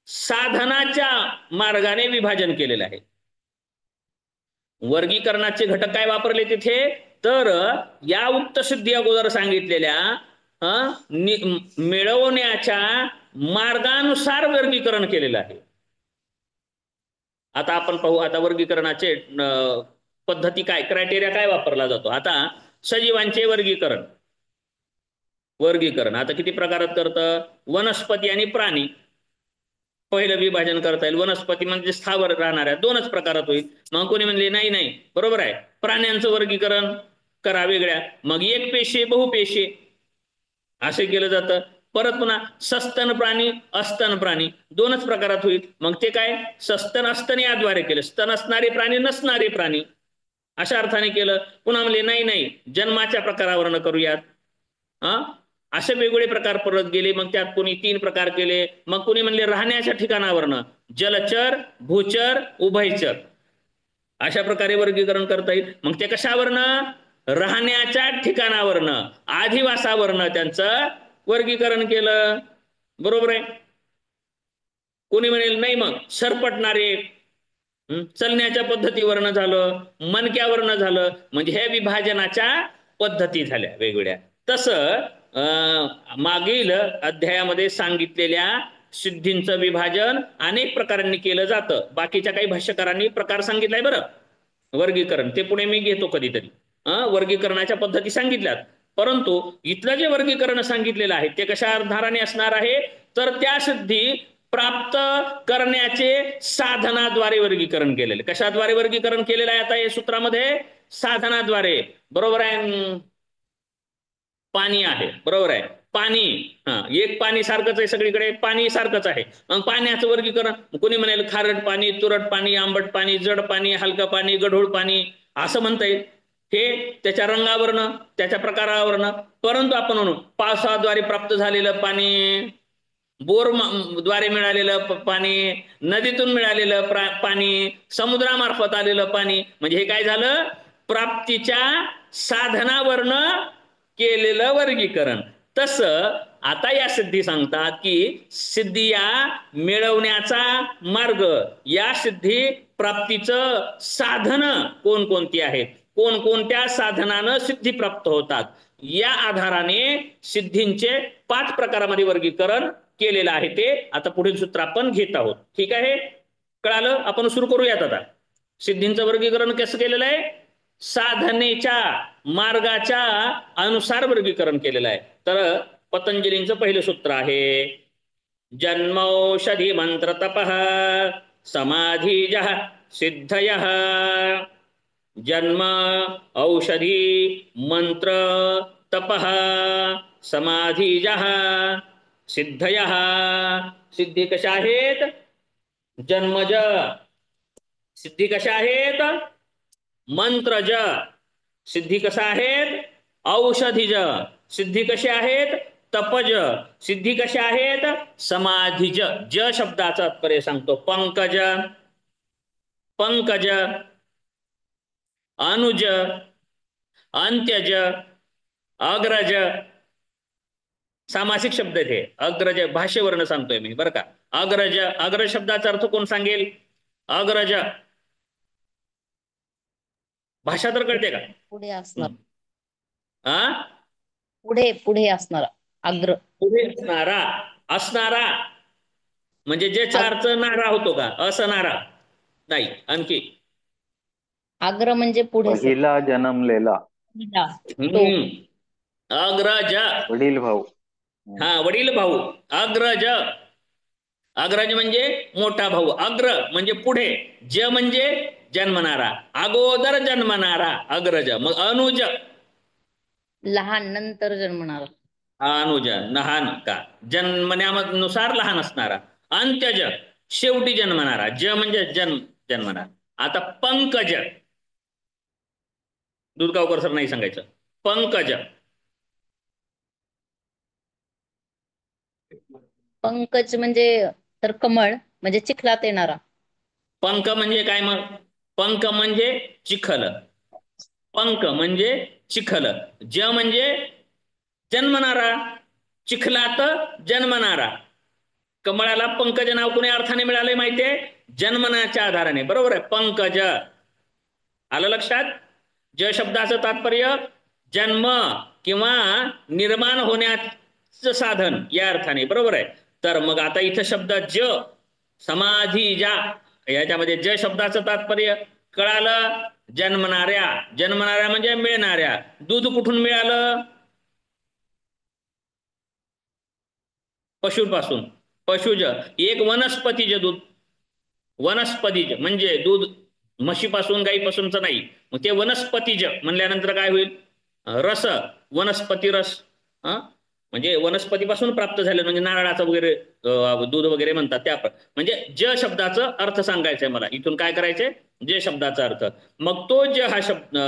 साधनाच्या मार्गाने विभाजन केलेलं आहे. वर्गीकरणाचे घटक काय वापरले तिथे? तर या उक्त सिद्धी अगोदर सांगितलेल्या मिळवण्याच्या मार्गानुसार वर्गीकरण केलेलं आहे. आता आपण पाहू. आता वर्गीकरणाचे पद्धती काय, क्रायटेरिया काय वापरला जातो? आता सजीवांचे वर्गीकरण. आता किती प्रकारात करतं? वनस्पती आणि प्राणी. पहिलं विभाजन करता येईल. वनस्पती म्हणजे स्थावर राहणाऱ्या 2च प्रकारात होईल. मग कोणी म्हणले नाही बरोबर आहे, प्राण्यांचं वर्गीकरण करा वेगळ्या. मग एक पेशी बहुपेशी असे केलं जातं. परत पुन्हा सस्तन प्राणी, अस्तन प्राणी 2च प्रकारात होईल. मग ते काय? सस्तन अस्तन याद्वारे केलं. स्तन असणारे प्राणी, नसणारे प्राणी. अशा अर्थाने केलं. पुन्हा म्हणले नाही नाही जन्माच्या प्रकारावरनं करूयात. असे वेगवेगळे प्रकार परत गेले. मग त्यात कोणी 3 प्रकार केले. मग कोणी म्हणले राहण्याच्या ठिकाणावरनं, जलचर, भूचर, उभयचर अशा प्रकारे वर्गीकरण करता येईल. मग ते कशावरनं? राहण्याच्या ठिकाणावरनं, आधिवासावरनं त्यांचं वर्गीकरण केलं. बरोबर आहे. कोणी म्हणेल नाही मग सरपटणारे, चलण्याच्या पद्धतीवरनं झालं, मनक्यावरनं झालं, म्हणजे हे विभाजनाच्या पद्धती झाल्या वेगवेगळ्या. तसं मागील अध्यायामध्ये सांगितलेल्या सिद्धींचं विभाजन अनेक प्रकारांनी केलं जातं. बाकीच्या काही भाष्यकारांनी प्रकार सांगितलाय बरं वर्गीकरण, ते पुढे मी घेतो कधीतरी. वर्गीकरणाच्या पद्धती सांगितल्यात. परंतु इथलं जे वर्गीकरण सांगितलेलं आहे ते कशा आधाराने असणार आहे? तर त्या सिद्धी प्राप्त करण्याचे साधनाद्वारे वर्गीकरण केलेले. कशाद्वारे वर्गीकरण केलेलं आहे आता या सूत्रामध्ये? साधनाद्वारे. बरोबर आहे. पाणी आहे, बरोबर आहे. पाणी, एक पाणी सारखंच आहे सगळीकडे, पाणी सारखंच आहे. मग पाण्याचं वर्गीकरण कोणी म्हणेल खारट पाणी, तुरट पाणी, आंबट पाणी, जड पाणी, हलकं पाणी, गढूळ पाणी असं म्हणता येईल. हे त्याच्या रंगावरनं, त्याच्या प्रकारावरनं. परंतु आपण म्हणू पावसाद्वारे प्राप्त झालेलं पाणी, बोर द्वारे मिळालेलं पाणी, नदीतून मिळालेलं पाणी, समुद्रामार्फत आलेलं पाणी, म्हणजे हे काय झालं? प्राप्तीच्या साधनावरनं केलेलं वर्गीकरण. तसं आता या सिद्धी सांगतात की सिद्धी या मिळवण्याचा मार्ग, या सिद्धी प्राप्तीचं साधन कोणकोणती आहेत, कोणकोणत्या साधनानं सिद्धी प्राप्त होतात, या आधाराने सिद्धींचे 5 प्रकारामध्ये वर्गीकरण केलेलं आहे. ते आता पुढील सूत्र आपण घेत आहोत. ठीक आहे, कळालं? आपण सुरू करूयात आता. सिद्धींचं वर्गीकरण कसं केलेलं आहे? साधनेच्या मार्गाच्या अनुसार वर्गीकरण केलेलं आहे. तर पतंजलींचं पहिलं सूत्र आहे जन्मौषधी मंत्र तपः समाधीजः सिद्धयः. जन्म, औषधी, मंत्र, तपः, समाधीजः, सिद्धयः. सिद्धी कशा आहेत? जन्मज. सिद्धी कशा आहेत? मंत्रज. सिद्धी कशा आहेत? औषधीज. सिद्धी कशा आहेत? तपज. सिद्धी कशा आहेत? समाधीज. ज शब्दाचा तात्पर्य सांगतो. पंकज, पंकज, अनुज, अंत्यज, अग्रज. सामासिक शब्द आहेत हे. अग्रज भाषेवरनं सांगतोय मी बरं का. अग्रज, अग्रज शब्दाचा अर्थ कोण सांगेल? अग्रज भाषा तर कळते का? पुढे असणार, पुढे पुढे असणारा, अग्र, पुढे असणारा. असणारा म्हणजे जे चारचा नारा होतो का? असणारा नाही. आणखी अग्र म्हणजे पुढे, पहिला जन्मलेला, अग्रज वडील भाऊ. वडील भाऊ. अग्रज, अग्रज म्हणजे मोठा भाऊ. अग्र म्हणजे पुढे. ज म्हणजे जन्मणारा, अगोदर जन्मणारा अग्रज. मग अनुज लहान, नंतर जन्मणारा. अनुज लहान का? जन्मण्यानुसार लहान असणारा. अंत्यज शेवटी जन्मणारा. ज म्हणजे जन्मणारा. आता पंकज, दुधगावकर सर नाही सांगायचं. पंकज, पंकज म्हणजे तर कमळ म्हणजे चिखलात येणारा. पंक म्हणजे काय? मग पंक म्हणजे चिखल. पंक म्हणजे चिखल. ज म्हणजे जन्मणारा, चिखलात जन्मणारा. कमळाला पंकज नाव कोणी अर्थाने मिळाले माहितीये? जन्मनाच्या आधाराने. बरोबर आहे. पंकज आलं लक्षात? ज शब्दाचं तात्पर्य जन्म किंवा निर्माण होण्याचं साधन या अर्थाने. बरोबर आहे. तर मग आता इथं शब्द ज, समाधी जा, याच्यामध्ये ज शब्दाचं तात्पर्य कळालं? जन्मणाऱ्या. जन्मणाऱ्या म्हणजे मिळणाऱ्या. दूध कुठून मिळालं? पशुपासून. पशुज एक वनस्पतीज दूध. वनस्पतीज म्हणजे दूध म्हशीपासून, गाईपासूनच नाही. मग ते वनस्पतीज म्हणल्यानंतर काय होईल? रस, वनस्पती रस. म्हणजे वनस्पतीपासून प्राप्त झाले, म्हणजे नारळाचं वगैरे दूध वगैरे म्हणतात त्या म्हणजे ज शब्दाचा अर्थ सांगायचंय मला. इथून काय करायचंय, जे शब्दाचा अर्थ. मग तो ज हा शब्द,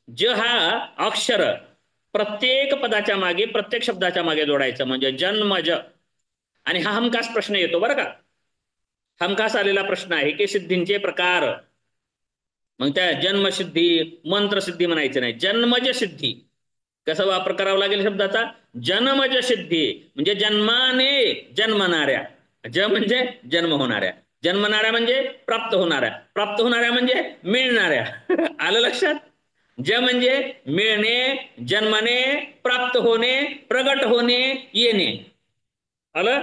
ज हा अक्षर प्रत्येक पदाच्या मागे, प्रत्येक शब्दाच्या मागे जोडायचं, म्हणजे जन्मज. आणि हा हमखास प्रश्न येतो बरं का, हमखास आलेला प्रश्न आहे की सिद्धींचे प्रकार. मग त्या जन्मसिद्धी मंत्रसिद्धी म्हणायचं नाही, जन्मज सिद्धी. कसा वापर करावा लागेल शब्दाचा, जन्मज सिद्धी म्हणजे जन्माने जन्मणाऱ्या. ज म्हणजे जन्म होणाऱ्या, जन्मणाऱ्या म्हणजे प्राप्त होणाऱ्या, प्राप्त होणाऱ्या म्हणजे मिळणाऱ्या. आलं लक्षात. ज म्हणजे मिळणे, जन्मणे, प्राप्त होणे, प्रगट होणे, येणे. आलं.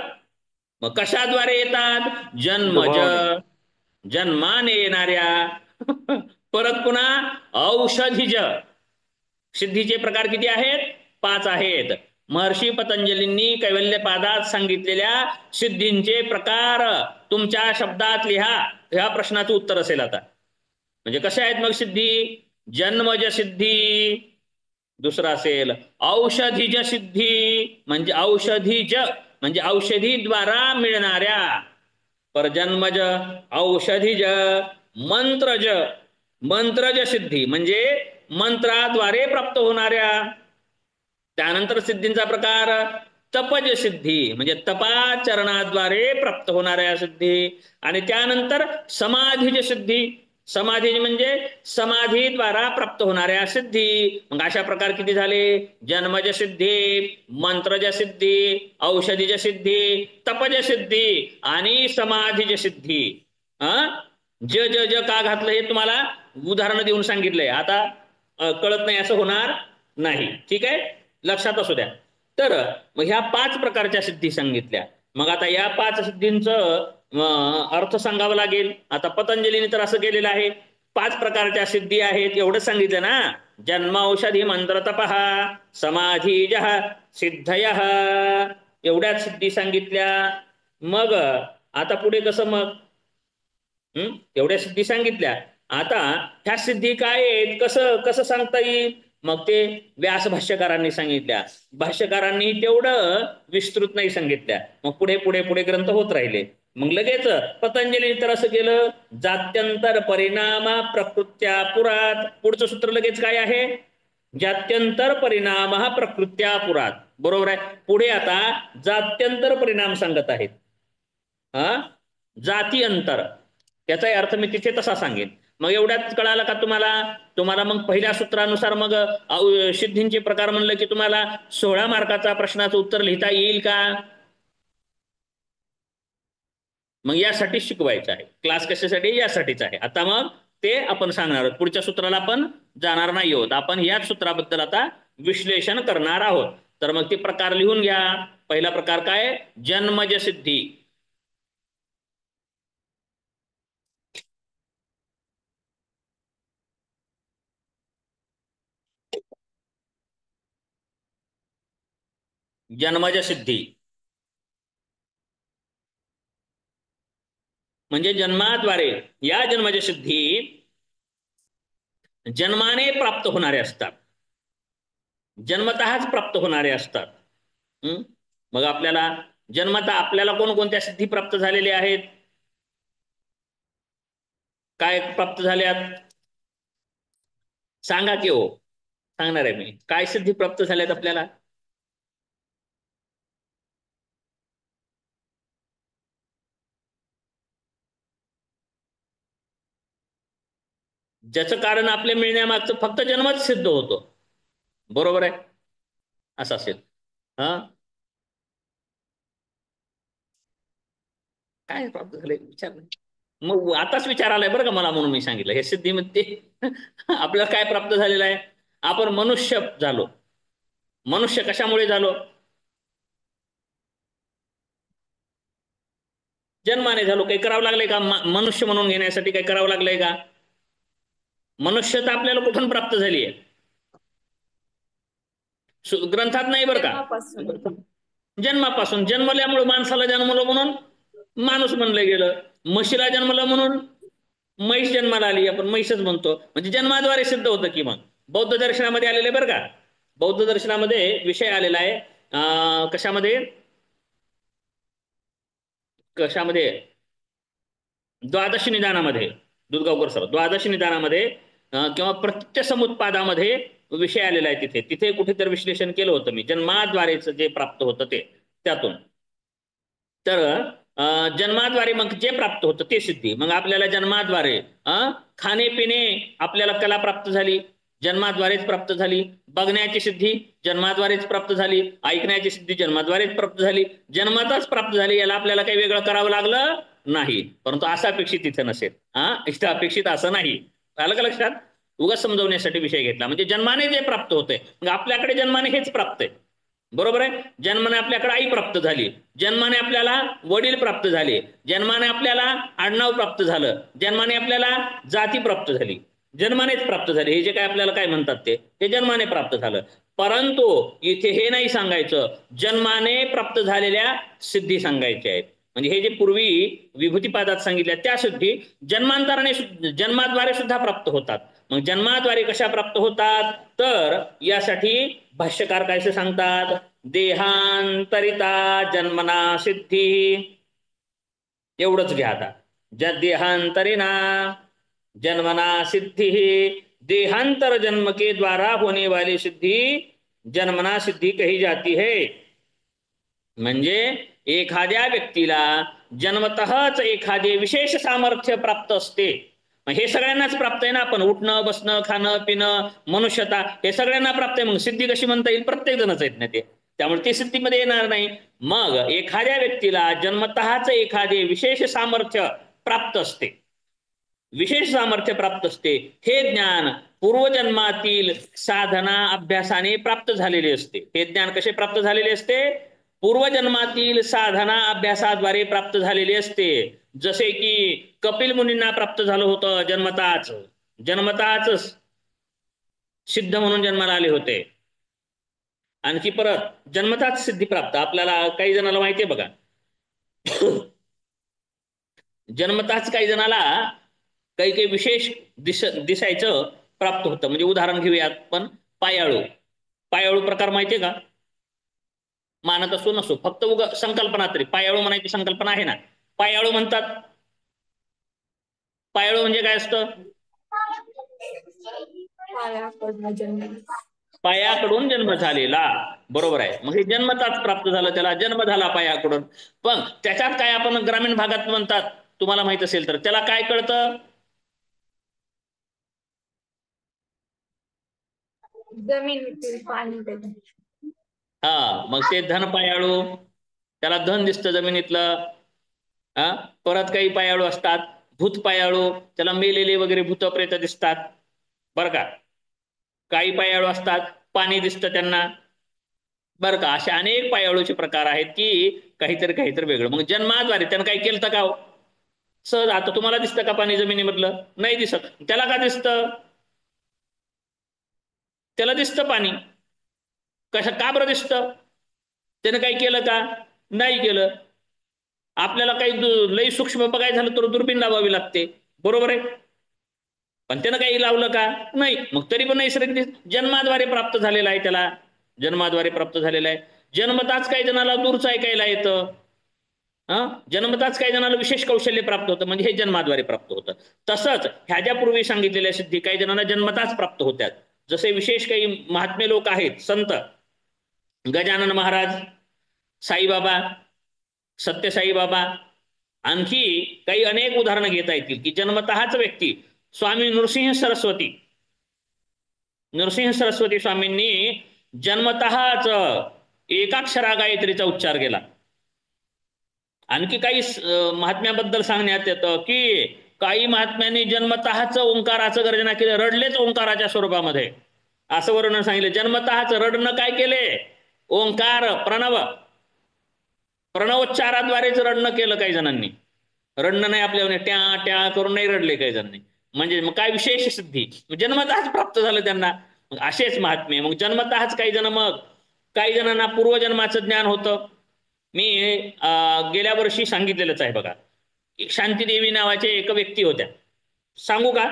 मग कशाद्वारे येतात, जन्मज, स्वभावाने. जन्माने येणाऱ्या. परत पुन्हा औषधीज. सिद्धीचे प्रकार किती आहेत, 5 आहेत. महर्षी पतंजलींनी कैवल्यपादात सांगितलेल्या सिद्धींचे प्रकार तुमच्या शब्दात लिहा. ह्या प्रश्नाचं उत्तर असेल आता. म्हणजे कशा आहेत मग सिद्धी, जन्मज सिद्धी. दुसरा असेल औषधीज सिद्धी, म्हणजे औषधीज म्हणजे औषधीद्वारा मिळणाऱ्या. पर जन्मज, औषधीज, मंत्रज, मंत्रज सिद्धी म्हणजे मंत्राद्वारे प्राप्त होणाऱ्या. त्यानंतर सिद्धींचा प्रकार तपज सिद्धी म्हणजे तपाचरणाद्वारे प्राप्त होणाऱ्या सिद्धी. आणि त्यानंतर समाधीज सिद्धी, समाधी म्हणजे समाधीद्वारा प्राप्त होणाऱ्या सिद्धी. मग अशा प्रकार किती झाले, जन्मज सिद्धी, मंत्रज सिद्धी, औषधीज सिद्धी, तपज सिद्धी आणि समाधीज सिद्धी. ज ज ज का घातलं हे तुम्हाला उदाहरण देऊन सांगितलंय. आता कळत नाही असं होणार नाही. ठीक आहे, लक्षात असू द्या. तर मग ह्या 5 प्रकारच्या सिद्धी सांगितल्या. मग आता या 5 सिद्धींचं अर्थ सांगावा लागेल. आता पतंजलीने तर असं केलेलं आहे, 5 प्रकारच्या सिद्धी आहेत एवढं सांगितलं ना. जन्म, औषधी, मंत्र, तपः, समाधीजः, सिद्धयः, एवढ्याच सिद्धी सांगितल्या. मग आता पुढे कसं, मग एवढ्या सिद्धी सांगितल्या. आता ह्या सिद्धी काय आहेत, कसं कसं सांगता येईल. मग ते व्यास भाष्यकारांनी सांगितल्या. भाष्यकारांनी तेवढं विस्तृत नाही सांगितल्या. मग पुढे पुढे पुढे ग्रंथ होत राहिले. मग लगेच पतंजली तर असं केलं, जात्यंतर परिणामा प्रकृत्या पुरात. पुढचं सूत्र लगेच काय आहे, जात्यंतर परिणाम प्रकृत्या पुरात. बरोबर आहे. पुढे आता जात्यंतर परिणाम सांगत आहेत. जाती अंतर, त्याचा अर्थ मी तिथे तसा सांगेन. मग एवढ्यात कळालं का तुम्हाला. तुम्हाला मग पहिल्या सूत्रानुसार मग सिद्धींचे प्रकार म्हणलं की तुम्हाला 16 मार्काचा प्रश्नाचं उत्तर लिहिता येईल का. मग यासाठी शिकवायचं आहे क्लास. कशासाठी, यासाठीच आहे. आता मग ते आपण सांगणार आहोत. पुढच्या सूत्राला आपण जाणार नाही आहोत. आपण याच सूत्राबद्दल आता विश्लेषण करणार आहोत. तर मग ते प्रकार लिहून घ्या. पहिला प्रकार काय, जन्मज सिद्धी. जन्मज सिद्धी म्हणजे जन्माद्वारे, या जन्मज सिद्धी जन्माने प्राप्त होणारे असतात, जन्मतःच प्राप्त होणारे असतात. मग आपल्याला जन्मतः आपल्याला कोणकोणत्या सिद्धी प्राप्त झालेल्या आहेत, काय प्राप्त झाल्यात सांगा की हो. सांगणार आहे मी, काय सिद्धी प्राप्त झाल्यात आपल्याला. ज्याचं कारण आपल्या मिळण्यामागचं फक्त जन्मच सिद्ध होतो. बरोबर आहे, असं असेल. काय प्राप्त झालंय विचार नाही. मग आताच विचार आलाय बरं का मला, म्हणून मी सांगितलं हे सिद्धीमध्ये आपल्याला काय प्राप्त झालेलं आहे. आपण मनुष्य झालो. मनुष्य कशामुळे झालो, जन्माने झालो. काही करावं लागलंय का मनुष्य म्हणून घेण्यासाठी, काही करावं लागलंय का. मनुष्यता आपल्याला कुठून प्राप्त झाली आहे, ग्रंथात नाही बरं का. जन्मापासून. जन्मल्यामुळे माणसाला जन्मलं म्हणून माणूस म्हणलं गेलं. म्हशीला जन्मलं म्हणून म्हैस जन्माला आली, आपण म्हैसच म्हणतो. म्हणजे जन्माद्वारे सिद्ध होतं की. मग बौद्ध दर्शनामध्ये आलेले बरं का, बौद्ध दर्शनामध्ये विषय आलेला आहे कशामध्ये कशामध्ये द्वादशी निदानामध्ये, दुधगावकर सर, द्वादशी निदानामध्ये किंवा प्रत्यय समुत्पादामध्ये विषय आलेला आहे. तिथे तिथे कुठेतरी विश्लेषण केलं होतं मी, जन्माद्वारेच जे प्राप्त होतं ते त्यातून. तर जन्माद्वारे मग जे प्राप्त होतं ते सिद्धी. मग आपल्याला जन्माद्वारे खाणे पिणे आपल्याला कला प्राप्त झाली, जन्माद्वारेच प्राप्त झाली. बघण्याची सिद्धी जन्माद्वारेच प्राप्त झाली, ऐकण्याची सिद्धी जन्माद्वारेच प्राप्त झाली, जन्मातच प्राप्त झाली. याला आपल्याला काही वेगळं करावं लागलं नाही. परंतु असं अपेक्षित तिथे नसेल. इथं अपेक्षित असं नाही. आलं का लक्षात? उगाच समजवण्यासाठी विषय घेतला. म्हणजे जन्माने जे प्राप्त होतंय, मग आपल्याकडे जन्माने हेच प्राप्त आहे. बरोबर आहे. जन्माने आपल्याकडे आई प्राप्त झाली, जन्माने आपल्याला वडील प्राप्त झाले, जन्माने आपल्याला आडनाव प्राप्त झालं, जन्माने आपल्याला जाती प्राप्त झाली, जन्मानेच प्राप्त झाले. हे जे काय आपल्याला काय म्हणतात ते जन्माने प्राप्त झालं. परंतु इथे हे नाही सांगायचं, जन्माने प्राप्त झालेल्या सिद्धी सांगायच्या आहेत. म्हणजे हे जे पूर्वी विभूतीपादात सांगितल्या त्या सिद्धी जन्मांतराने जन्माद्वारे सुद्धा प्राप्त होतात. मग जन्माद्वारे कशा प्राप्त होतात? तर यासाठी भाष्यकार काय सांगतात? देहांतरिता जन्मना सिद्धी. एवढंच घ्या आता. देहांतरिना जन्मना सिद्धि, देहांतर जन्म के द्वारा होने वाली सिद्धि जन्मना सिद्धि कही जाती है. म्हणजे एखाद्या व्यक्तीला जन्मतःच एखादे विशेष सामर्थ्य प्राप्त असते. हे सगळ्यांनाच प्राप्त आहे ना. आपण उठणं बसणं खाणं पिणं मनुष्यता हे सगळ्यांना प्राप्त आहे. मग सिद्धी कशी म्हणता येईल? प्रत्येक जणच आहेत ना ते, त्यामुळे ते सिद्धीमध्ये येणार नाही. मग एखाद्या व्यक्तीला जन्मतःच एखादे विशेष सामर्थ्य प्राप्त असते, विशेष सामर्थ्य प्राप्त असते. हे ज्ञान पूर्वजन्मातील साधना अभ्यासाने प्राप्त झालेले असते. हे ज्ञान कसे प्राप्त झालेले असते? पूर्वजन्मातील साधना अभ्यासाद्वारे प्राप्त झालेले असते. जसे की कपिल मुनींना प्राप्त झालं होतं जन्मताच सिद्ध म्हणून जन्माला आले होते. आणखी परत जन्मताच सिद्धी प्राप्त आपल्याला काही जणाला माहिती आहे बघा. जन्मताच काही जणाला काही काही विशेष दिसायचं प्राप्त होतं. म्हणजे उदाहरण घेऊयात पण, पायाळू प्रकार माहितीये का? मानत असो नसो, फक्त संकल्पना तरी पायाळू म्हणायची संकल्पना आहे ना. पायाळू म्हणतात. पायाळू म्हणजे काय असतं? पायाकडून जन्म झालेला. बरोबर आहे. मग हे जन्मताच प्राप्त झालं, त्याला जन्म झाला पायाकडून. पण त्याच्यात काय आपण ग्रामीण भागात म्हणतात, तुम्हाला माहित असेल तर, त्याला काय कळतं? जमिनीतील पाणी. मग ते धन पायाळू, त्याला धन दिसतं जमिनीतलं. परत काही पायाळू असतात भूत पायाळू, त्याला मेलेले वगैरे भूत प्रेत दिसतात बरं का. काही पायाळू असतात पाणी दिसतं त्यांना बरं का. असे अनेक पायाळूचे प्रकार आहेत की काहीतरी वेगळं. मग जन्माद्वारे त्यानं काही केलं का? सहज आता तुम्हाला दिसतं का पाणी जमिनीमधलं? नाही दिसत. त्याला का दिसतं? त्याला दिसतं पाणी. का बरं दिसतं? त्यानं काही केलं का? नाही केलं. आपल्याला काही लई सूक्ष्म बघायचं झालं तर दुर्बीण लावावी लागते, बरोबर आहे. पण त्यानं काही लावलं का? नाही. मग तरी पण नैसर्गिक जन्माद्वारे प्राप्त झालेला आहे, त्याला जन्माद्वारे प्राप्त झालेला आहे. जन्मताच काही जणाला दूरचं ऐकायला येतं. जन्मताच काही जणाला विशेष कौशल्य प्राप्त होतं, म्हणजे हे जन्माद्वारे प्राप्त होतं. तसंच ह्या ज्या पूर्वी सांगितलेल्या सिद्धी काही जणांना जन्मताच प्राप्त होत्यात. जसे विशेष काही महात्मे लोक आहेत, संत गजानन महाराज, साईबाबा, सत्यसाई बाबा, आणखी काही अनेक उदाहरणं घेता येतील की जन्मतःच व्यक्ती. स्वामी नृसिंह सरस्वती स्वामींनी जन्मतःच एकाक्षरा गायत्रीचा उच्चार केला. आणखी काही महात्म्याबद्दल सांगण्यात येतं की काही महात्म्यांनी जन्मतःच ओंकाराचं गर्जना केलं, रडलेच ओंकाराच्या स्वरूपामध्ये, असं वर्णन सांगितलं. जन्मतःच रडणं काय केले? ओंकार प्रणवोच्चाराद्वारेच रडणं केलं काही जणांनी. रडणं नाही आपल्या ट्या ट्या करून नाही रडले काही जणांनी. म्हणजे मग काय विशेष सिद्धी जन्मतःच प्राप्त झालं त्यांना. मग असेच महात्मे. मग जन्मतःच काही जण, मग काही जणांना पूर्वजन्माचं ज्ञान होतं. मी गेल्या वर्षी सांगितलेलंच आहे बघा. एक शांतीदेवी नावाचे एक व्यक्ती होत्या. सांगू का?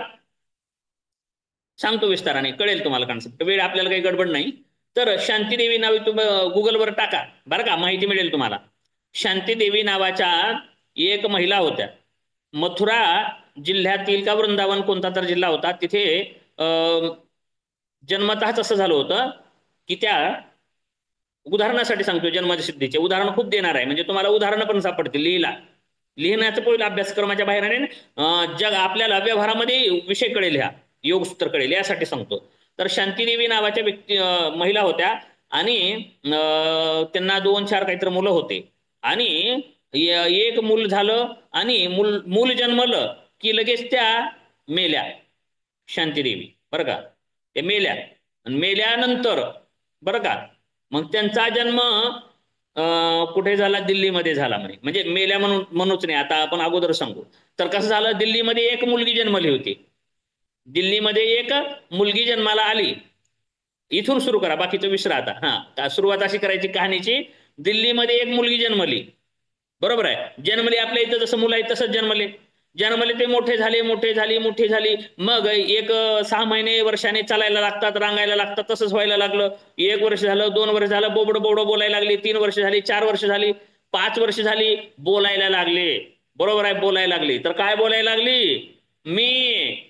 सांगतो विस्ताराने, कळेल तुम्हाला कन्सेप्ट. वेळ आपल्याला काही गडबड नाही, तर शांतीदेवी नावे तुम्ही गुगलवर टाका बरं का, माहिती मिळेल तुम्हाला. शांतीदेवी नावाच्या एक महिला होत्या. मथुरा जिल्ह्यातील का वृंदावन कोणता तर जिल्हा होता, तिथे जन्मतःच असं झालं होतं की त्या, उदाहरणासाठी सांगतो, जन्मसिद्धीचे उदाहरण खूप देणार आहे, म्हणजे तुम्हाला उदाहरणं पण सापडतील लिहिण्याचं पहिलं अभ्यासक्रमाच्या बाहेर आहे. जग आपल्याला व्यवहारामध्ये विषय कळेल, ह्या योगसूत्र कळेल यासाठी सांगतो. तर शांतीदेवी नावाच्या महिला होत्या आणि त्यांना 2-4 काहीतरी मुलं होते आणि एक मूल झालं आणि मूल जन्मलं की लगेच त्या मेल्या. शांतीदेवी बरं का, ते मेल्या आणि मेल्यानंतर बरं का, मग त्यांचा जन्म कुठे झाला, दिल्लीमध्ये झाला म्हणे. म्हणजे मेल्या म्हणूच नाही, आता आपण अगोदर सांगू. तर कसं झालं, दिल्लीमध्ये एक मुलगी जन्मली होती. दिल्लीमध्ये एक मुलगी जन्माला आली. इथून सुरू करा, बाकीचं विसरा आता. हा, सुरुवात अशी करायची कहाणीची. दिल्लीमध्ये एक मुलगी जन्मली, बरोबर आहे. जन्मली आपल्या इथं जसं मुलं आहे तसंच जन्मले ते मोठे झाली. मग एक 6 महिने वर्षाने चालायला लागतात, रांगायला लागतात, तसंच व्हायला लागलं. 1 वर्ष झालं, 2 वर्ष झालं, बोबड बोलायला लागली. 3 वर्ष झाली, 4 वर्ष झाली, 5 वर्ष झाली, बोलायला लागले. बरोबर आहे, बोलायला लागली. तर काय बोलायला लागली, मी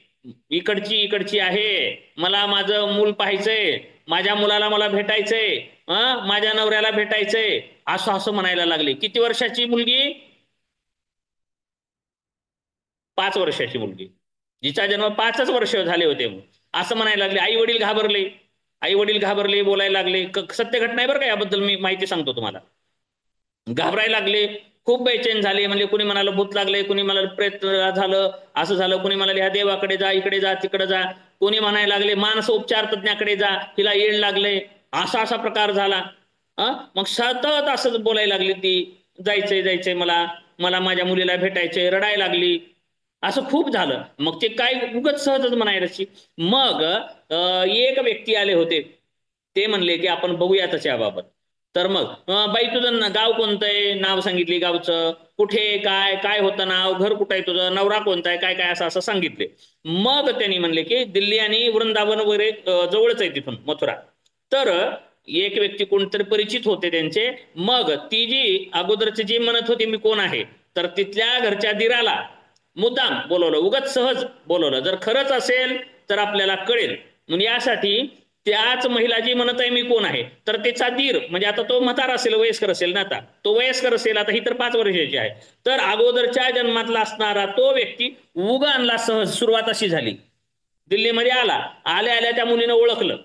इकडची आहे, मला माझं मूल पाहायचंय, माझ्या मुलाला मला भेटायचंय, माझ्या नवऱ्याला भेटायचंय, असं म्हणायला लागली. किती वर्षाची मुलगी, 5 वर्षाची मुलगी, जिचा जन्म 5च वर्ष झाले होते. असं म्हणायला लागले. आई वडील घाबरले, बोलायला लागले. सत्य घटना आहे बरं का, याबद्दल मी माहिती सांगतो तुम्हाला. घाबरायला लागले, खूप बेचैन झाले. म्हणजे कुणी म्हणाला भूत लागले, कुणी म्हणाला प्रेत झालं, असं झालं, कुणी म्हणाले ह्या देवाकडे जा, इकडे जा, तिकडे जा, कोणी म्हणायला लागले मानसोपचार तज्ञाकडे जा, हिला येड लागले, असा प्रकार झाला. मग सतत असंच बोलायला लागली ती, जायचंय मला माझ्या मुलीला भेटायचंय, रडायला लागली. असं खूप झालं. मग ते काय उगत सहजच म्हणायची. मग एक व्यक्ती आले होते, ते म्हणले की आपण बघूयातच याबाबत. तर मग बाई तुझं गाव कोणतं आहे, नाव सांगितली गावचं, कुठे काय होतं नाव, घर कुठं आहे तुझं, नवरा कोणता आहे, काय असं सांगितले. मग त्यांनी म्हणले की दिल्ली आणि वृंदावन वगैरे जवळच आहे तिथून, मथुरा. तर एक व्यक्ती कोणतरी परिचित होते त्यांचे. मग ती जी अगोदरची जी म्हणत होती मी कोण आहे, तर तिथल्या घरच्या दिराला मुद्दाम बोलवलं, उगाच सहज बोलवलं. जर खरंच असेल तर आपल्याला कळेल. म्हणून यासाठी त्याच महिला जी म्हणत आहे मी कोण आहे, तर त्याचा दीर, म्हणजे आता तो म्हातारा असेल, वयस्कर असेल ना, आता तो वयस्कर असेल, आता ही तर 5 वर्षाची आहे, तर अगोदरच्या जन्मातला असणारा तो व्यक्ती उगा आणला सहज. सुरुवात अशी झाली, दिल्लीमध्ये आल्या त्या मुलीनं ओळखलं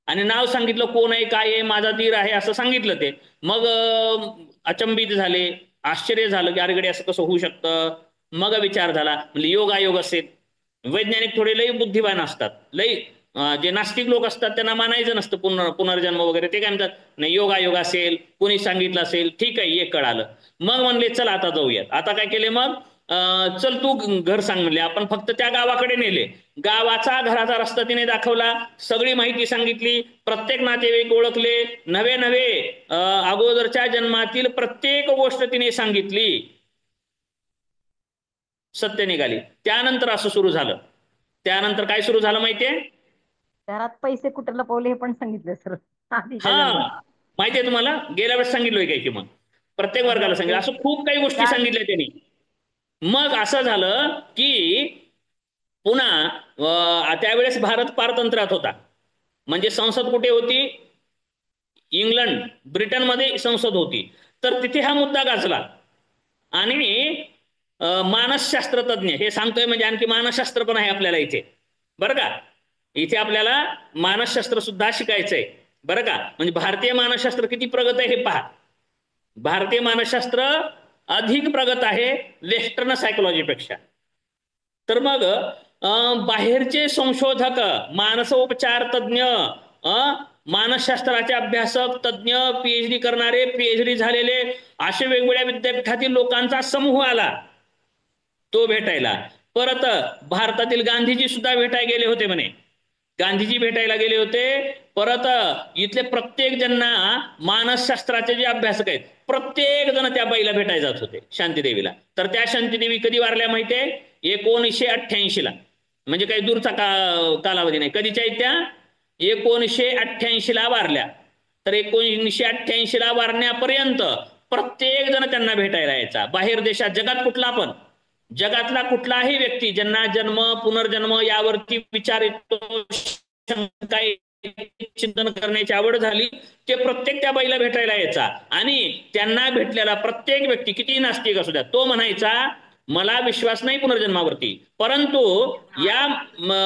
आणि नाव सांगितलं, कोण आहे, काय आहे, माझा दीर आहे असं सांगितलं ते. मग अचंबित झाले, आश्चर्य झालं की अरे गडे असं कसं होऊ शकतं. मग विचार झाला, म्हणजे योगायोग असेल. वैज्ञानिक थोडे लई बुद्धिवान असतात, लई जे नास्तिक लोक असतात त्यांना मानायचं नसतं पुनर्जन्म वगैरे. ते काय म्हणतात, नाही योगायोग असेल, कोणी सांगितलं असेल, ठीक आहे, एक कळालं. मग म्हणले चल आता जाऊयात. आता काय केले, मग चल तू घर सांग म्हणले. आपण फक्त त्या गावाकडे नेले. गावाचा घराचा रस्ता तिने दाखवला, सगळी माहिती सांगितली, प्रत्येक नातेवाईक ओळखले, नवे अगोदरच्या जन्मातील प्रत्येक गोष्ट तिने सांगितली. सत्य निघाली. त्यानंतर असं सुरू झालं. त्यानंतर काय सुरू झालं माहितीये, घरात पैसे कुठे लपवले हे पण सांगितलं सर. माहितीये तुम्हाला, गेल्या वेळेस सांगितलोय काय की, मग प्रत्येक वर्गाला सांगितलं. असं खूप काही गोष्टी सांगितल्या त्यांनी. मग असं झालं की पुन्हा त्यावेळेस भारत पारतंत्र्यात होता. म्हणजे संसद कुठे होती, इंग्लंड ब्रिटनमध्ये संसद होती. तर तिथे हा मुद्दा गाजला आणि मानसशास्त्रज्ञ हे सांगतोय, म्हणजे आणखी मानसशास्त्र पण आहे आपल्याला इथे बरं का. इथे आपल्याला मानसशास्त्र सुद्धा शिकायचंय बरं का. म्हणजे भारतीय मानसशास्त्र किती प्रगत आहे हे पहा. भारतीय मानसशास्त्र अधिक प्रगत आहे वेस्टर्न सायकोलॉजीपेक्षा. तर मग बाहेरचे संशोधक, मानसोपचार तज्ञ, मानसशास्त्राचे अभ्यासक, तज्ञ, पीएचडी करणारे, पीएचडी झालेले, असे वेगवेगळ्या विद्यापीठातील लोकांचा समूह आला तो भेटायला. परत भारतातील गांधीजी सुद्धा भेटायला गेले होते म्हणे. गांधीजी भेटायला गेले होते. परत इथले प्रत्येक ज्यांना मानसशास्त्राचे जे अभ्यासक आहेत, प्रत्येक जण त्या बाईला भेटायला जात होते, शांतीदेवीला. तर त्या शांतीदेवी कधी वारल्या माहितीये, 1988 ला. म्हणजे काही दूरचा कालावधी नाही. कधीच्या आहेत त्या, 1988 ला वारल्या. तर 1988 ला वारण्यापर्यंत प्रत्येक जण त्यांना भेटायला यायचा. बाहेर देशात, जगात कुठला पण, जगातला कुठलाही व्यक्ती ज्यांना जन्म पुनर्जन्म यावरती विचार येतो, शंका चिंतन करण्याची आवड झाली, ते प्रत्येक त्या बाईला भेटायला यायचा. आणि त्यांना भेटलेला प्रत्येक व्यक्ती कितीही नास्तिक असू द्या, तो म्हणायचा मला विश्वास नाही पुनर्जन्मावरती, परंतु या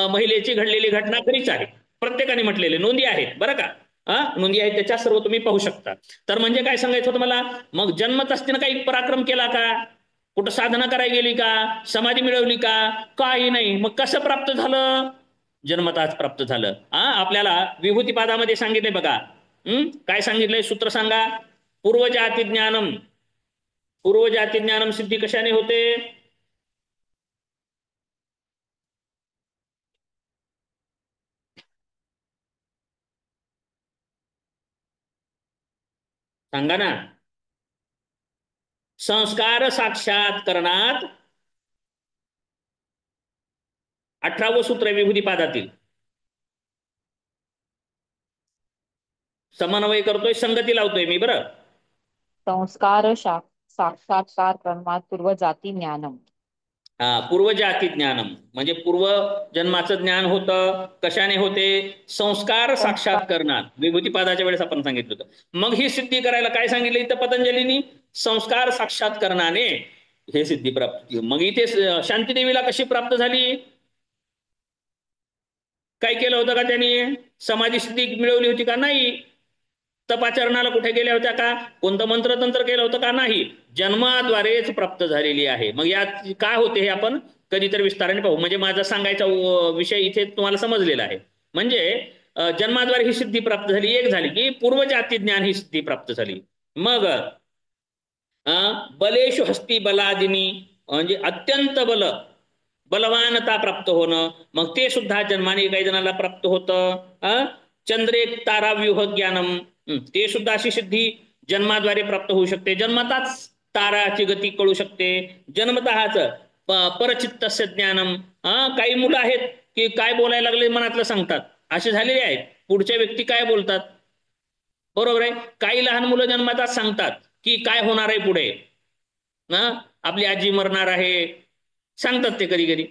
महिलेची घडलेली घटना खरीच आहे. प्रत्येकाने म्हटलेले नोंदी आहेत बरं का, नोंदी आहेत त्याच्या, सर्व तुम्ही पाहू शकता. तर म्हणजे काय सांगायचं होतं मला, मग जन्मत असताना काही पराक्रम केला का, कुठं साधना करायला गेली का, समाधी मिळवली का, काही नाही. मग कसं प्राप्त झालं, जन्मताच प्राप्त झालं. आपल्याला विभूतीपादामध्ये सांगितले बघा, काय सांगितलंय सूत्र सांगा. पूर्वजाती ज्ञानम, पूर्वजाती ज्ञानम सिद्धी कशाने होते, सांगा ना. संस्कार साक्षात्करणात 18वं सूत्र विभूतीपादातील. समन्वय करतोय, संगती लावतोय मी बरं. संस्कार साक्षात्कार कर्मात पूर्व जाती ज्ञानम. पूर्वजाती ज्ञानम म्हणजे पूर्व जन्माचं ज्ञान होतं. कशाने होते, संस्कार साक्षात्करणात. विभूतीपादाच्या वेळेस आपण सांगितलं होतं. मग ही सिद्धी करायला काय सांगितलं इथं पतंजलींनी, संस्कार साक्षात्करणाने हे सिद्धी प्राप्त. मग इथे शांतीदेवीला कशी प्राप्त झाली, काय केलं होतं का त्यांनी, समाधी सिद्धी मिळवली होती का, नाही. तपाचरणाला कुठे गेल्या होत्या का, कोणतं मंत्रतंत्र केलं होतं का, नाही. जन्माद्वारेच प्राप्त झालेली आहे. मग यात काय होते हे आपण कधीतरी विस्ताराने पाहू. म्हणजे माझा सांगायचा विषय इथे तुम्हाला समजलेला आहे. म्हणजे जन्माद्वारे ही सिद्धी प्राप्त झाली, एक झाली की पूर्वजाती ज्ञान ही सिद्धी प्राप्त झाली. मग बलेशु हस्ती बलादिनी म्हणजे अत्यंत बलवानता प्राप्त होणं, मग ते सुद्धा जन्माने काही जणांना प्राप्त होतं. चंद्रेक ताराव्यूह ज्ञानम, ते सुद्धा अशी सिद्धी जन्माद्वारे प्राप्त होऊ शकते. जन्मताच ताराची गती कळू शकते. जन्मतःच परचित्तस्य ज्ञानम. काही मुलं आहेत की काय बोलायला लागले मनातलं सांगतात, असे झालेले आहेत. पुढच्या व्यक्ती काय बोलतात, बरोबर आहे. काही लहान मुलं जन्मताच सांगतात की काय होणार आहे पुढे, आपली आजी मरणार आहे, सांगतात ते कधी कधी.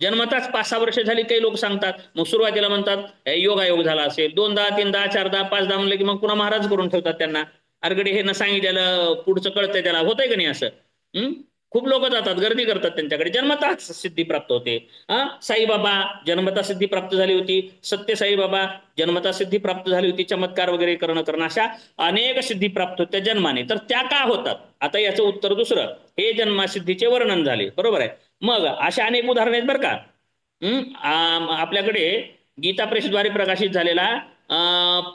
जन्मताच 5-6 वर्ष झाली काही लोक सांगतात. मग सुरुवातीला म्हणतात योगायोग झाला असेल, 2दा 3दा 4दा 5दा म्हणलं की मग पुन्हा महाराज करून ठेवतात त्यांना. अरगडे हे न सांगितलेलं पुढचं कळतंय त्याला, होतंय का नाही असं. खूप लोक जातात, गर्दी करतात त्यांच्याकडे. जन्मताच सिद्धी प्राप्त होते. साईबाबा जन्मता सिद्धी प्राप्त झाली होती. सत्य साईबाबा जन्मता सिद्धी प्राप्त झाली होती. चमत्कार वगैरे करणं अशा अनेक सिद्धी प्राप्त होत्या जन्माने. तर त्या का होतात, आता याचं उत्तर दुसरं. हे जन्मसिद्धीचे वर्णन झाले, बरोबर आहे. मग अशा अनेक उदाहरण आहेत बरं का. आपल्याकडे गीता प्रेसद्वारे प्रकाशित झालेला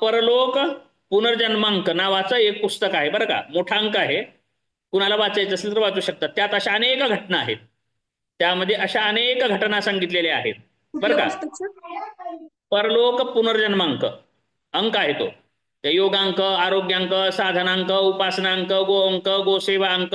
परलोक पुनर्जन्मांक नावाचं एक पुस्तक आहे बरं का. मोठा अंक आहे, कुणाला वाचायचं असेल तर वाचू शकतात. त्यात अशा अनेक घटना आहेत, त्यामध्ये अशा अनेक घटना सांगितलेल्या आहेत बरं का. परलोक पुनर्जन्मांक अंक आहे तो. योगांक, आरोग्यांक, साधनांक, उपासनांक, गोअंक, गोसेवा अंक,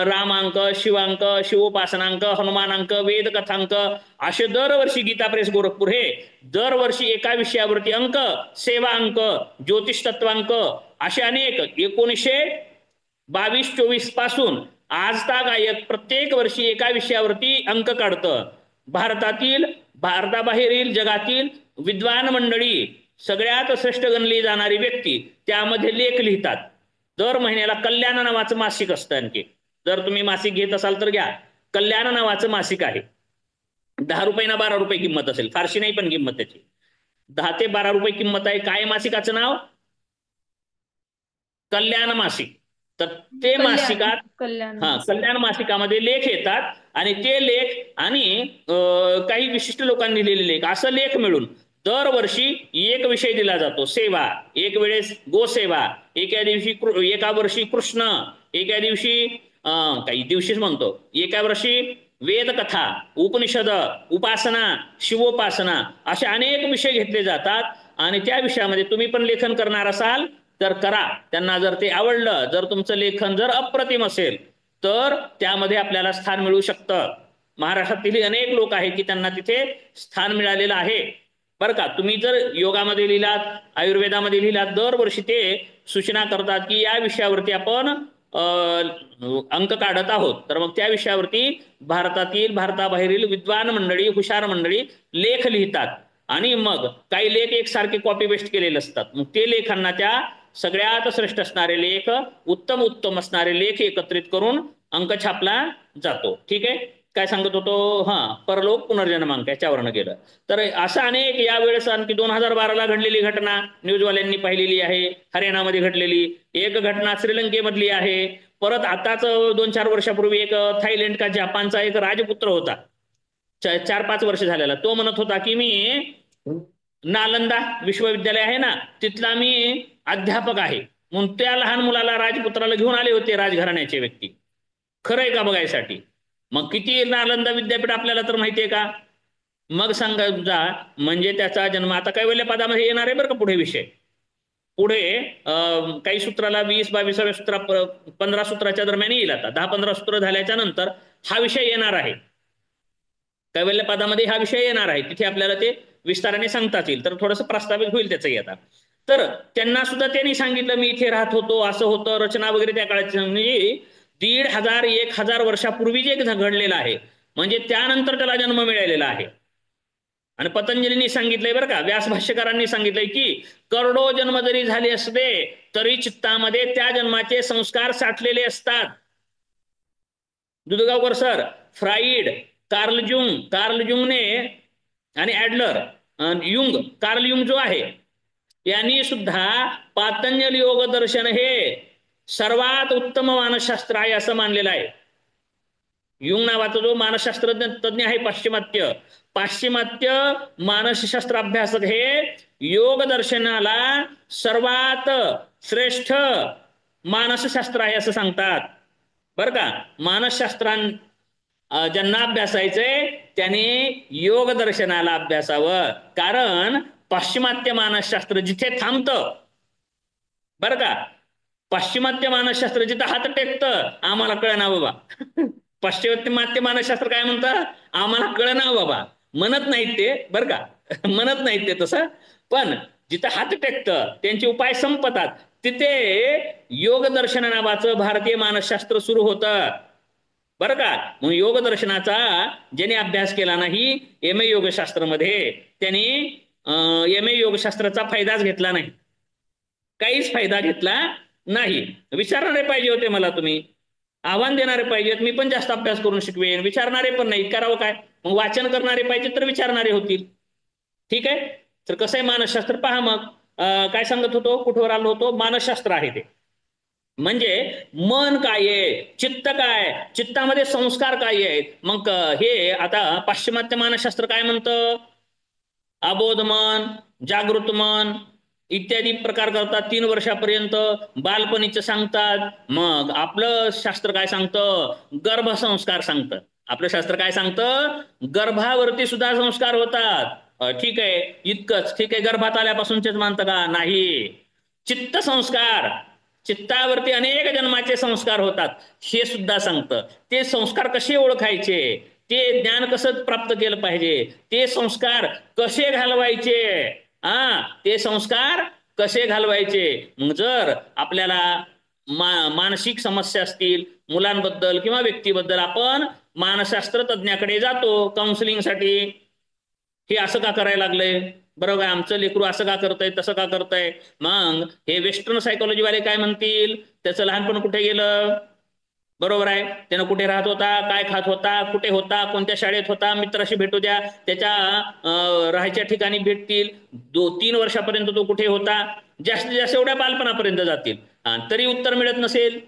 रामांक, शिवांक, शिवोपासनांक, हनुमानांक, वेदकथांक, असे दरवर्षी गीता प्रेस गोरखपूर हे दरवर्षी एका विषयावरती अंक, सेवा अंक, ज्योतिष तत्वांक असे अनेक 1922-24 पासून आज गायक प्रत्येक वर्षी एका विषयावरती अंक काढतं. भारताबाहेरील जगातील विद्वान मंडळी, सगळ्यात श्रेष्ठ गणली जाणारी व्यक्ती त्यामध्ये लेख लिहितात. दर महिन्याला कल्याण नावाचं मासिक असतं. आणखी जर तुम्ही मासिक घेत असाल तर घ्या. कल्याण नावाचं मासिक आहे. 10 रुपये ना 12 रुपये किंमत असेल, फारशी नाही पण किंमत त्याची 10 ते 12 रुपये किंमत आहे. काय मासिकाचं नाव, कल्याण मासिक. तर ते मासिकात कल्याण मासिकामध्ये लेख येतात आणि ते लेख आणि काही विशिष्ट लोकांनी लिहिलेले लेख असं लेख मिळून दरवर्षी एक विषय दिला जातो. सेवा, एक वेळेस गोसेवा, एका वर्षी कृष्ण, एका दिवशी काही दिवशीच म्हणतो, एका वर्षी वेदकथा, उपनिषद, उपासना, शिवोपासना असे अनेक विषय घेतले जातात. आणि त्या विषयामध्ये तुम्ही पण लेखन करणार असाल तर करा. त्यांना जर ते आवडलं, जर तुमचं लेखन जर अप्रतिम असेल तर त्यामध्ये आपल्याला स्थान मिळू शकतं. महाराष्ट्रातील अनेक लोक आहेत की त्यांना तिथे स्थान मिळालेलं आहे बरं का. तुम्ही जर योगामध्ये लिहिलात, आयुर्वेदामध्ये लिहिलात, दरवर्षी ते सूचना करतात की या विषयावरती आपण अंक काढत आहोत. तर मग त्या विषयावरती भारतातील, भारताबाहेरील विद्वान मंडळी, हुशार मंडळी लेख लिहितात आणि मग काही लेख एकसारखे कॉपी पेस्ट केलेले असतात. मग ते लेखांना त्या सगळ्यात श्रेष्ठ असणारे लेख, उत्तम उत्तम असणारे लेख एकत्रित करून अंक छापला जातो. ठीक आहे. काय सांगत होतो, परलोक पुनर्जन्मांक याच्यावरनं गेलं. तर असं अनेक यावेळेस आणखी 2012ला घडलेली घटना न्यूजवाल्यांनी पाहिलेली आहे, हरियाणामध्ये घडलेली. एक घटना श्रीलंकेमधली आहे. परत आताच 2-4 वर्षापूर्वी एक थायलंड का जपानचा एक राजपुत्र होता, 4-5 वर्ष झालेला. तो म्हणत होता की मी नालंदा विश्वविद्यालय आहे ना, तिथला मी अध्यापक आहे. म्हणून त्या लहान मुलाला, राजपुत्राला घेऊन आले होते राजघराण्याचे व्यक्ती. खरंय का बघायसाठी. मग किती नालंदा विद्यापीठ आपल्याला तर माहितीये का. मग सांगा जा, म्हणजे त्याचा जन्म आता कैवल्य पदामध्ये येणार आहे बरं का पुढे विषय. पुढे काही सूत्राला 20-22व्या सूत्रा 15 सूत्राच्या दरम्यान येईल. आता 10-15 सूत्र झाल्याच्या नंतर हा विषय येणार आहे. कैवल्य पदामध्ये हा विषय येणार आहे. तिथे आपल्याला ते विस्ताराने सांगताच येईल. तर थोडंसं प्रस्तावित होईल त्याचंही आता. तर त्यांना सुद्धा त्यांनी सांगितलं मी इथे राहत होतो, असं होतं, रचना वगैरे त्या काळाची. म्हणजे 1,500-1,000 वर्षापूर्वी जे घडलेलं आहे, म्हणजे त्यानंतर त्याला जन्म मिळालेला आहे. आणि पतंजलींनी सांगितलंय बरं का, व्यास भाष्यकारांनी सांगितलंय की करोडो जन्म जरी झाले असते तरी चित्तामध्ये त्या जन्माचे संस्कार साठलेले असतात. दुधगावकर सर, फ्राईड, कार्ल जुंगने आणि ॲडलर, कार्ल युंग जो आहे, यांनी सुद्धा पातंजल योग दर्शन हे सर्वात उत्तम मानसशास्त्र आहे असं मानलेलं आहे. युंग नावाचा जो मानसशास्त्रज्ञ तज्ञ आहे पाश्चिमात्य मानसशास्त्र अभ्यासक, हे योग दर्शनाला सर्वात श्रेष्ठ मानसशास्त्र आहे असं सांगतात बरं का. मानसशास्त्रां ज्यांना अभ्यासायचंय त्याने योग दर्शनाला अभ्यासावं. कारण पाश्चिमात्य मानसशास्त्र जिथे थांबतं बरं का, पाश्चिमात्य मानसशास्त्र जिथं हात टेकतं, आम्हाला कळना बाबा. पाश्चिमात्य मानसशास्त्र काय म्हणतं, आम्हाला कळना बाबा म्हणत नाहीत ते बरं का, म्हणत नाहीत ते तसं. पण जिथं हात टेकतं त्यांचे उपाय संपतात तिथे योग दर्शन नावाचं भारतीय मानसशास्त्र सुरू होतं बरं का. मग योग दर्शनाचा ज्याने अभ्यास केला नाही MA योगशास्त्रामध्ये, त्यांनी MA योगशास्त्राचा फायदाच घेतला नाही, काहीच फायदा घेतला नाही. विचारणारे पाहिजे होते मला, तुम्ही आव्हान देणारे पाहिजेत. मी पण जास्त अभ्यास करून शिकवेन, विचारणारे पण नाही, करावं काय. मग वाचन करणारे पाहिजे तर विचारणारे होतील. ठीक आहे. तर कसं आहे मानसशास्त्र पहा. मग काय सांगत होतो, कुठवर आलो होतो, मानसशास्त्र आहे ते. म्हणजे मन काय आहे, चित्त काय, चित्तामध्ये संस्कार काय आहेत. मग हे आता पाश्चिमात्य मानसशास्त्र काय म्हणतं, अबोध मन, जागृत मन इत्यादी प्रकार करतात. 3 वर्षापर्यंत बालपणीचं सांगतात. मग आपलं शास्त्र काय सांगतं, गर्भसंस्कार सांगतं. आपलं शास्त्र काय सांगतं, गर्भावरती सुद्धा संस्कार होतात. ठीक आहे, इतकंच. ठीक आहे, गर्भात आल्यापासूनचेच मानतं का, नाही. चित्त संस्कार, चित्तावरती अनेक जन्माचे संस्कार होतात हे सुद्धा सांगतं. ते संस्कार कसे ओळखायचे, ते ज्ञान कसं प्राप्त केलं पाहिजे, ते संस्कार कसे घालवायचे, ते संस्कार कसे घालवायचे. मग जर आपल्याला मानसिक समस्या असतील मुलांबद्दल किंवा व्यक्तीबद्दल, आपण मानसशास्त्र तज्ञाकडे जातो काउन्सिलिंगसाठी. हे असं का करायला लागलंय, बरोबर, आमचं लेकरू असं का करतंय, तसं का करतंय. मग हे वेस्टर्न सायकोलॉजीवाले काय म्हणतील, त्याचं लहानपण कुठे गेलं, बरोबर आहे, त्यानं कुठे राहत होता, काय खात होता, कुठे होता, कोणत्या शाळेत होता, मित्राशी भेटू द्या, त्याच्या राहायच्या ठिकाणी भेटतील. 2-3 वर्षापर्यंत तो कुठे होता, जास्तीत जास्त एवढ्या बालपणापर्यंत जातील. तरी उत्तर मिळत नसेल,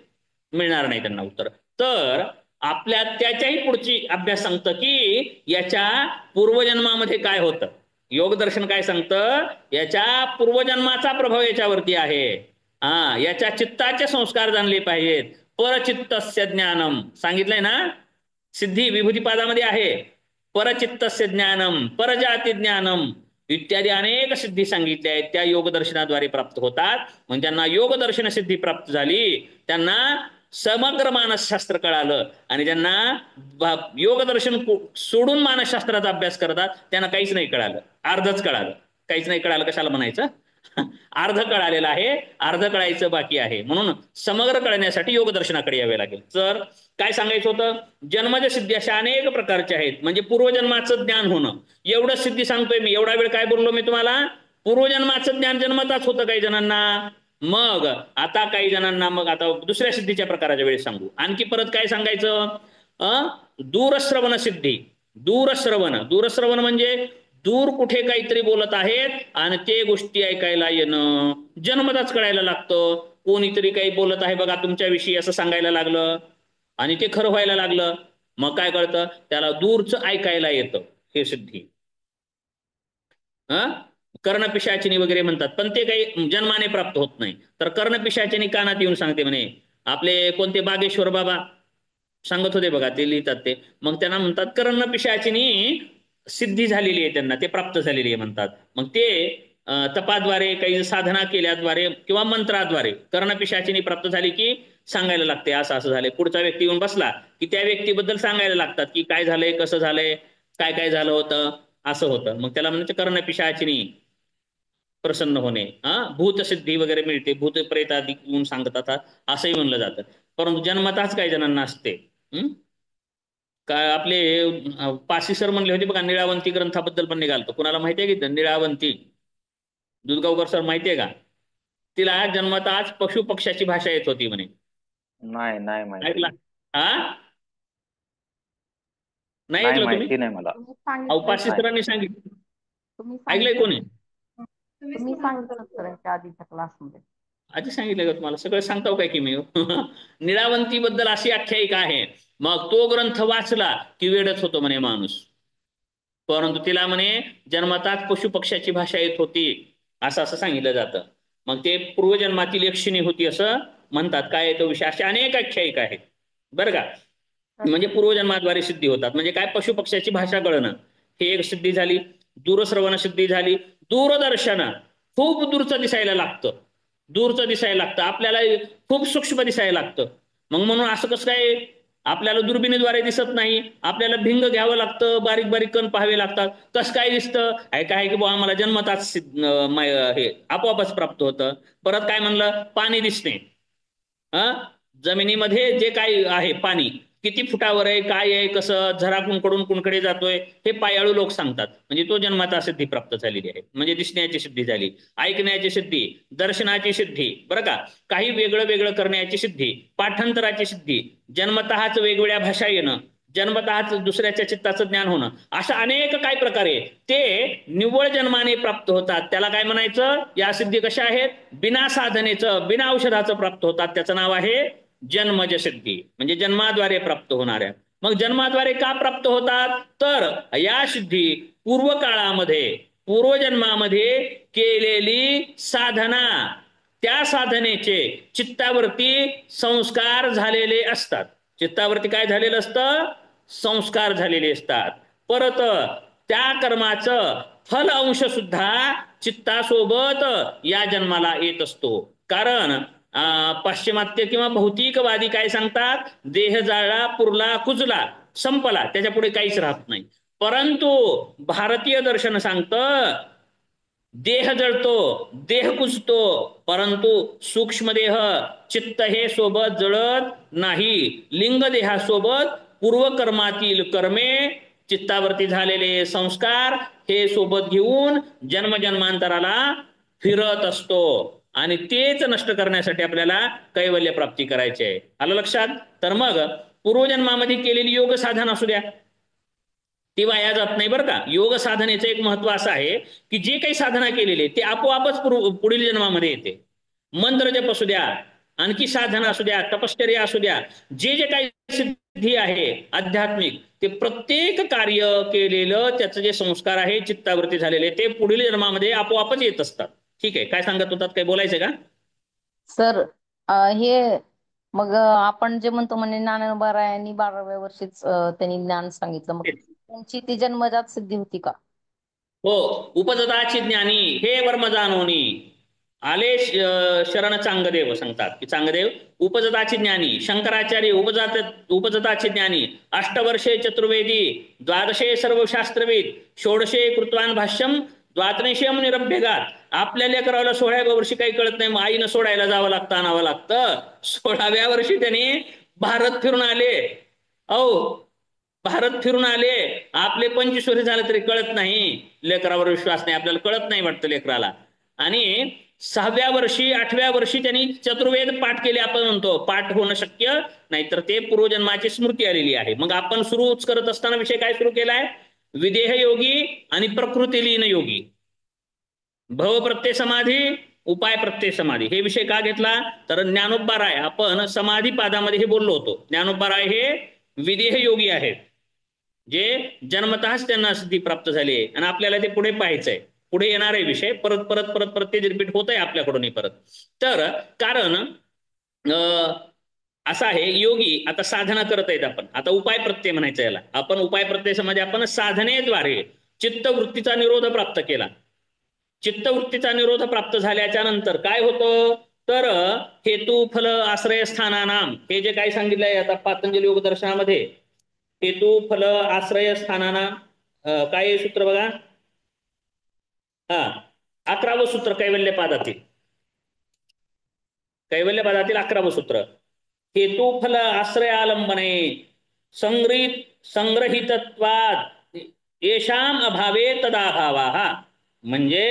मिळणार नाही त्यांना उत्तर. तर आपल्या त्याच्याही पुढची अभ्यास सांगतं की याच्या पूर्वजन्मामध्ये काय होतं. योगदर्शन काय सांगतं, याच्या पूर्वजन्माचा प्रभाव याच्यावरती आहे. याच्या चित्ताचे संस्कार जाणले पाहिजेत. परचित्तस्य ज्ञानम सांगितलंय ना, सिद्धी विभूतिपादामध्ये आहे. परचित्तस्य ज्ञानम, परजाती ज्ञानम इत्यादी अनेक सिद्धी सांगितल्या आहेत, त्या योगदर्शनाद्वारे प्राप्त होतात. म्हणजे त्यांना योगदर्शन सिद्धी प्राप्त झाली, त्यांना समग्र मानसशास्त्र कळालं. आणि ज्यांना योगदर्शन सोडून मानसशास्त्राचा अभ्यास करतात त्यांना काहीच नाही कळालं, अर्धच कळालं. काहीच नाही कळालं कशाला म्हणायचं अर्ध कळालेलं आहे, अर्ध कळायचं बाकी आहे. म्हणून समग्र कळण्यासाठी योगदर्शनाकडे यावे लागेल. तर काय सांगायचं होतं, जन्मज सिद्धी अशा अनेक प्रकारचे आहेत. म्हणजे पूर्वजन्माचं ज्ञान होणं, एवढं सिद्धी सांगतोय मी. एवढा वेळ काय बोललो मी तुम्हाला, पूर्वजन्माचं ज्ञान जन्मताच होतं काही जणांना. मग आता काही जणांना मग आता दुसऱ्या सिद्धीच्या प्रकाराच्या वेळेस सांगू. आणखी परत काय सांगायचं, दूरश्रवण सिद्धी. दूरश्रवण म्हणजे दूर कुठे काहीतरी बोलत आहेत आणि ते गोष्टी ऐकायला येणं, जन्मताच कळायला लागतं. कोणीतरी काही बोलत आहे बघा तुमच्याविषयी असं सांगायला लागलं आणि ते खरं व्हायला लागलं, मग काय कळतं, त्याला दूरचं ऐकायला येतं, हे सिद्धी. कर्णपिशाचिनी वगैरे म्हणतात, पण ते काही जन्माने प्राप्त होत नाही. तर कर्णपिशाचिनी कानात येऊन सांगते म्हणे. आपले कोणते बागेश्वर बाबा सांगत होते बघा, ते लिहितात ते. मग त्यांना म्हणतात कर्णपिशाचिनी सिद्धी झालेली आहे, त्यांना ते प्राप्त झालेली आहे म्हणतात. मग ते तपाद्वारे काही साधना केल्याद्वारे किंवा मंत्राद्वारे कर्णपिशाचिनी प्राप्त झाली की सांगायला लागते असं असं झालंय. पुढचा व्यक्ती येऊन बसला की त्या व्यक्तीबद्दल सांगायला लागतात की काय झालंय, कसं झालंय, काय काय झालं होतं, असं होतं. मग त्याला म्हणायचं कर्णपिशाचिनी प्रसन्न होणे. भूतसिद्धी वगैरे मिळते, भूत प्रेत आदी येऊन सांगतात असंही म्हणलं जातं. परंतु जन्मताच काही जणांना असते. काय आपले पासी सर म्हणले होते बघा, निळावंती ग्रंथाबद्दल पण निघालतो. कुणाला माहिती आहे की निळावंती, दुधगावकर सर माहिती आहे का? तिला जन्मताच पशु पक्ष्याची भाषा येत होती म्हणे. नाही नाही ऐकला? माहिती. नाही नाही ऐकलं तुम्ही? माहिती नाही मला. तुम्ही सांगितलं, पासी सरांनी सांगितलं. तुम्ही ऐकलंय सांगितलं, कोणी? तुम्ही सांगितलं सरांच्या आधीच्या क्लासमध्ये. आधी सांगितलं का तुम्हाला? सगळं सांगताव काय की मी निळावंती बद्दल अशी आख्यायिका आहे. मग तो ग्रंथ वाचला की वेडच होतो म्हणे माणूस. परंतु तिला म्हणे जन्मताच पशु पक्ष्याची भाषा येत होती असं असं सांगितलं जातं. मग ते पूर्वजन्मातील यक्षिणी होती असं म्हणतात. काय तो विषय, अशा अनेक आख्यायिका आहेत बरं का. म्हणजे पूर्वजन्माद्वारे सिद्धी होतात. म्हणजे काय, पशु पक्ष्याची भाषा कळणं ही एक सिद्धी झाली. दूरश्रवण सिद्धी झाली. दूरदर्शन, खूप दूरचं दिसायला लागतं, दूरचं दिसायला लागतं आपल्याला, खूप सूक्ष्म दिसायला लागतं. मग म्हणून असं कसं काय, आपल्याला दुर्बिणीद्वारे दिसत नाही, आपल्याला भिंग घ्यावं लागतं, बारीक बारीक कण पाहावे लागतात. कसं काय दिसतं, काय की बुवा आम्हाला जन्मताच हे आपोआपच प्राप्त होतं. परत काय म्हणलं, पाणी दिसणे. जमिनीमध्ये जे काही आहे पाणी किती फुटावर आहे, काय आहे, कसं झरा कुणकडून कुणकडे जातोय, हे पायाळू लोक सांगतात. म्हणजे तो जन्माता सिद्धी प्राप्त झालेली आहे. म्हणजे दिसण्याची सिद्धी झाली, ऐकण्याची सिद्धी, दर्शनाची सिद्धी, बरं का. काही वेगळं वेगळं करण्याची सिद्धी, पाठांतराची सिद्धी, जन्मतःच वेगवेगळ्या भाषा येणं, जन्मतःच दुसऱ्याच्या चित्ताचं ज्ञान होणं, अशा अनेक काय प्रकारे ते निव्वळ जन्माने प्राप्त होतात. त्याला काय म्हणायचं, या सिद्धी कशा आहेत, बिना साधनेचं, बिना औषधाचं प्राप्त होतात. त्याचं नाव आहे जन्मज सिद्धी, म्हणजे जन्माद्वारे प्राप्त होणाऱ्या. मग जन्माद्वारे का प्राप्त होतात, तर या सिद्धी पूर्वकाळामध्ये, पूर्वजन्मामध्ये केलेली साधना, त्या साधनेचे चित्तावरती संस्कार झालेले असतात. चित्तावरती काय झालेलं असतं, संस्कार झालेले असतात. परत त्या कर्माचं फल अंश सुद्धा चित्तासोबत या जन्माला येत असतो. कारण पाश्चिमात्य किंवा भौतिकवादी काय सांगतात, देह जाळला, पुरला, कुजला, संपला, त्याच्या पुढे काहीच राहत नाही. परंतु भारतीय दर्शन सांगतं, देह जळतो, देह कुजतो, परंतु सूक्ष्मदेह चित्त हे सोबत जळत नाही. लिंग देहासोबत पूर्वकर्मातील कर्मे, चित्तावरती झालेले संस्कार हे सोबत घेऊन जन्मजन्मांतराला फिरत असतो. आणि तेच नष्ट करण्यासाठी आपल्याला कैवल्य प्राप्ती करायची आहे. आलं लक्षात? तर मग पूर्वजन्मामध्ये केलेली योग साधना असू द्या, ती वाया जात नाही बरं का. योग साधनेचं एक महत्व असं आहे की जे काही साधना केलेली ते आपोआपच पुढील जन्मामध्ये येते. मंत्र जप असू द्या, आणखी साधना असू द्या, तपश्चर्या असू द्या, जे जे काही सिद्धी आहे आध्यात्मिक, ते प्रत्येक कार्य केलेलं त्याचं जे संस्कार आहे चित्तावरती झालेले, ते पुढील जन्मामध्ये आपोआपच येत असतात. ठीक आहे, काय सांगत होतात, काही बोलायचं का सर? हे मग आपण जे म्हणतो म्हणजे ज्ञानोबारायांनी 12व्या वर्षीच त्यांनी ज्ञान सांगितलं, मग त्यांची ती जन्मजात सिद्धी होती का? हो, उपजताची ज्ञानी हे वर्म जाणोनी आले शरण चांगदेव. सांगतात की चांगदेव उपजताची ज्ञानी, शंकराचार्य उपजताची ज्ञानी, अष्टवर्षे चतुर्वेदी, द्वादशे सर्वशास्त्रवेद, षोडशे कृतवान भाष्यम, द्वात्रेशम निरभ्यगात. आपल्या लेकराला 16व्या वर्षी काही कळत नाही, मग आईनं सोडायला जावं लागतं, आणावं लागतं. 16व्या वर्षी त्यांनी भारत फिरून आले. अहो भारत फिरून आले, आपले 25 वर्ष झाले तरी कळत नाही, लेकरावर विश्वास नाही, आपल्याला कळत नाही वाटतं लेकराला. आणि 6व्या वर्षी 8व्या वर्षी त्यांनी चतुर्वेद पाठ केले. आपण म्हणतो पाठ होणं शक्य नाही, तर ते पूर्वजन्माची स्मृती आलेली आहे. मग आपण सुरूच करत असताना विषय काय सुरू केलाय? विदेह योगी आणि प्रकृती लीन योगी. भव प्रत्यय समाधी, उपाय प्रत्यय समाधी, हे विषय का घेतला? तर ज्ञानोबा राय, आपण समाधी पादामध्ये हे बोललो होतो, ज्ञानोबा राय हे विदेह योगी आहेत, जे जन्मतःच त्यांना सिद्धी प्राप्त झाली आहे. आणि आपल्याला ते पुढे पाहायचंय, पुढे येणार आहे विषय, परत परत परत परत ते रिपीट होत आहे आपल्याकडून परत. तर कारण असं आहे, योगी आता साधना करत आहेत आपण, आता उपाय प्रत्यय म्हणायचं याला आपण. उपाय प्रत्यय समाधी आपण साधनेद्वारे चित्तवृत्तीचा निरोध प्राप्त केला. चित्तवृत्तीचा निरोध प्राप्त झाल्याच्या नंतर काय होतं? तर हेतू फल आश्रय स्थानानाम, हे जे काय सांगितलंय आता पातंजली योग दर्शनामध्ये, हेतू फल आश्रय स्थानानाम, काय सूत्र बघा, 11वं सूत्र कैवल्य पादातील, कैवल्य पादातील 11वं सूत्र. हेतू फल आश्रय आलंबने संग्रहितत्वाद येषाम अभावे तदाभावाः. म्हणजे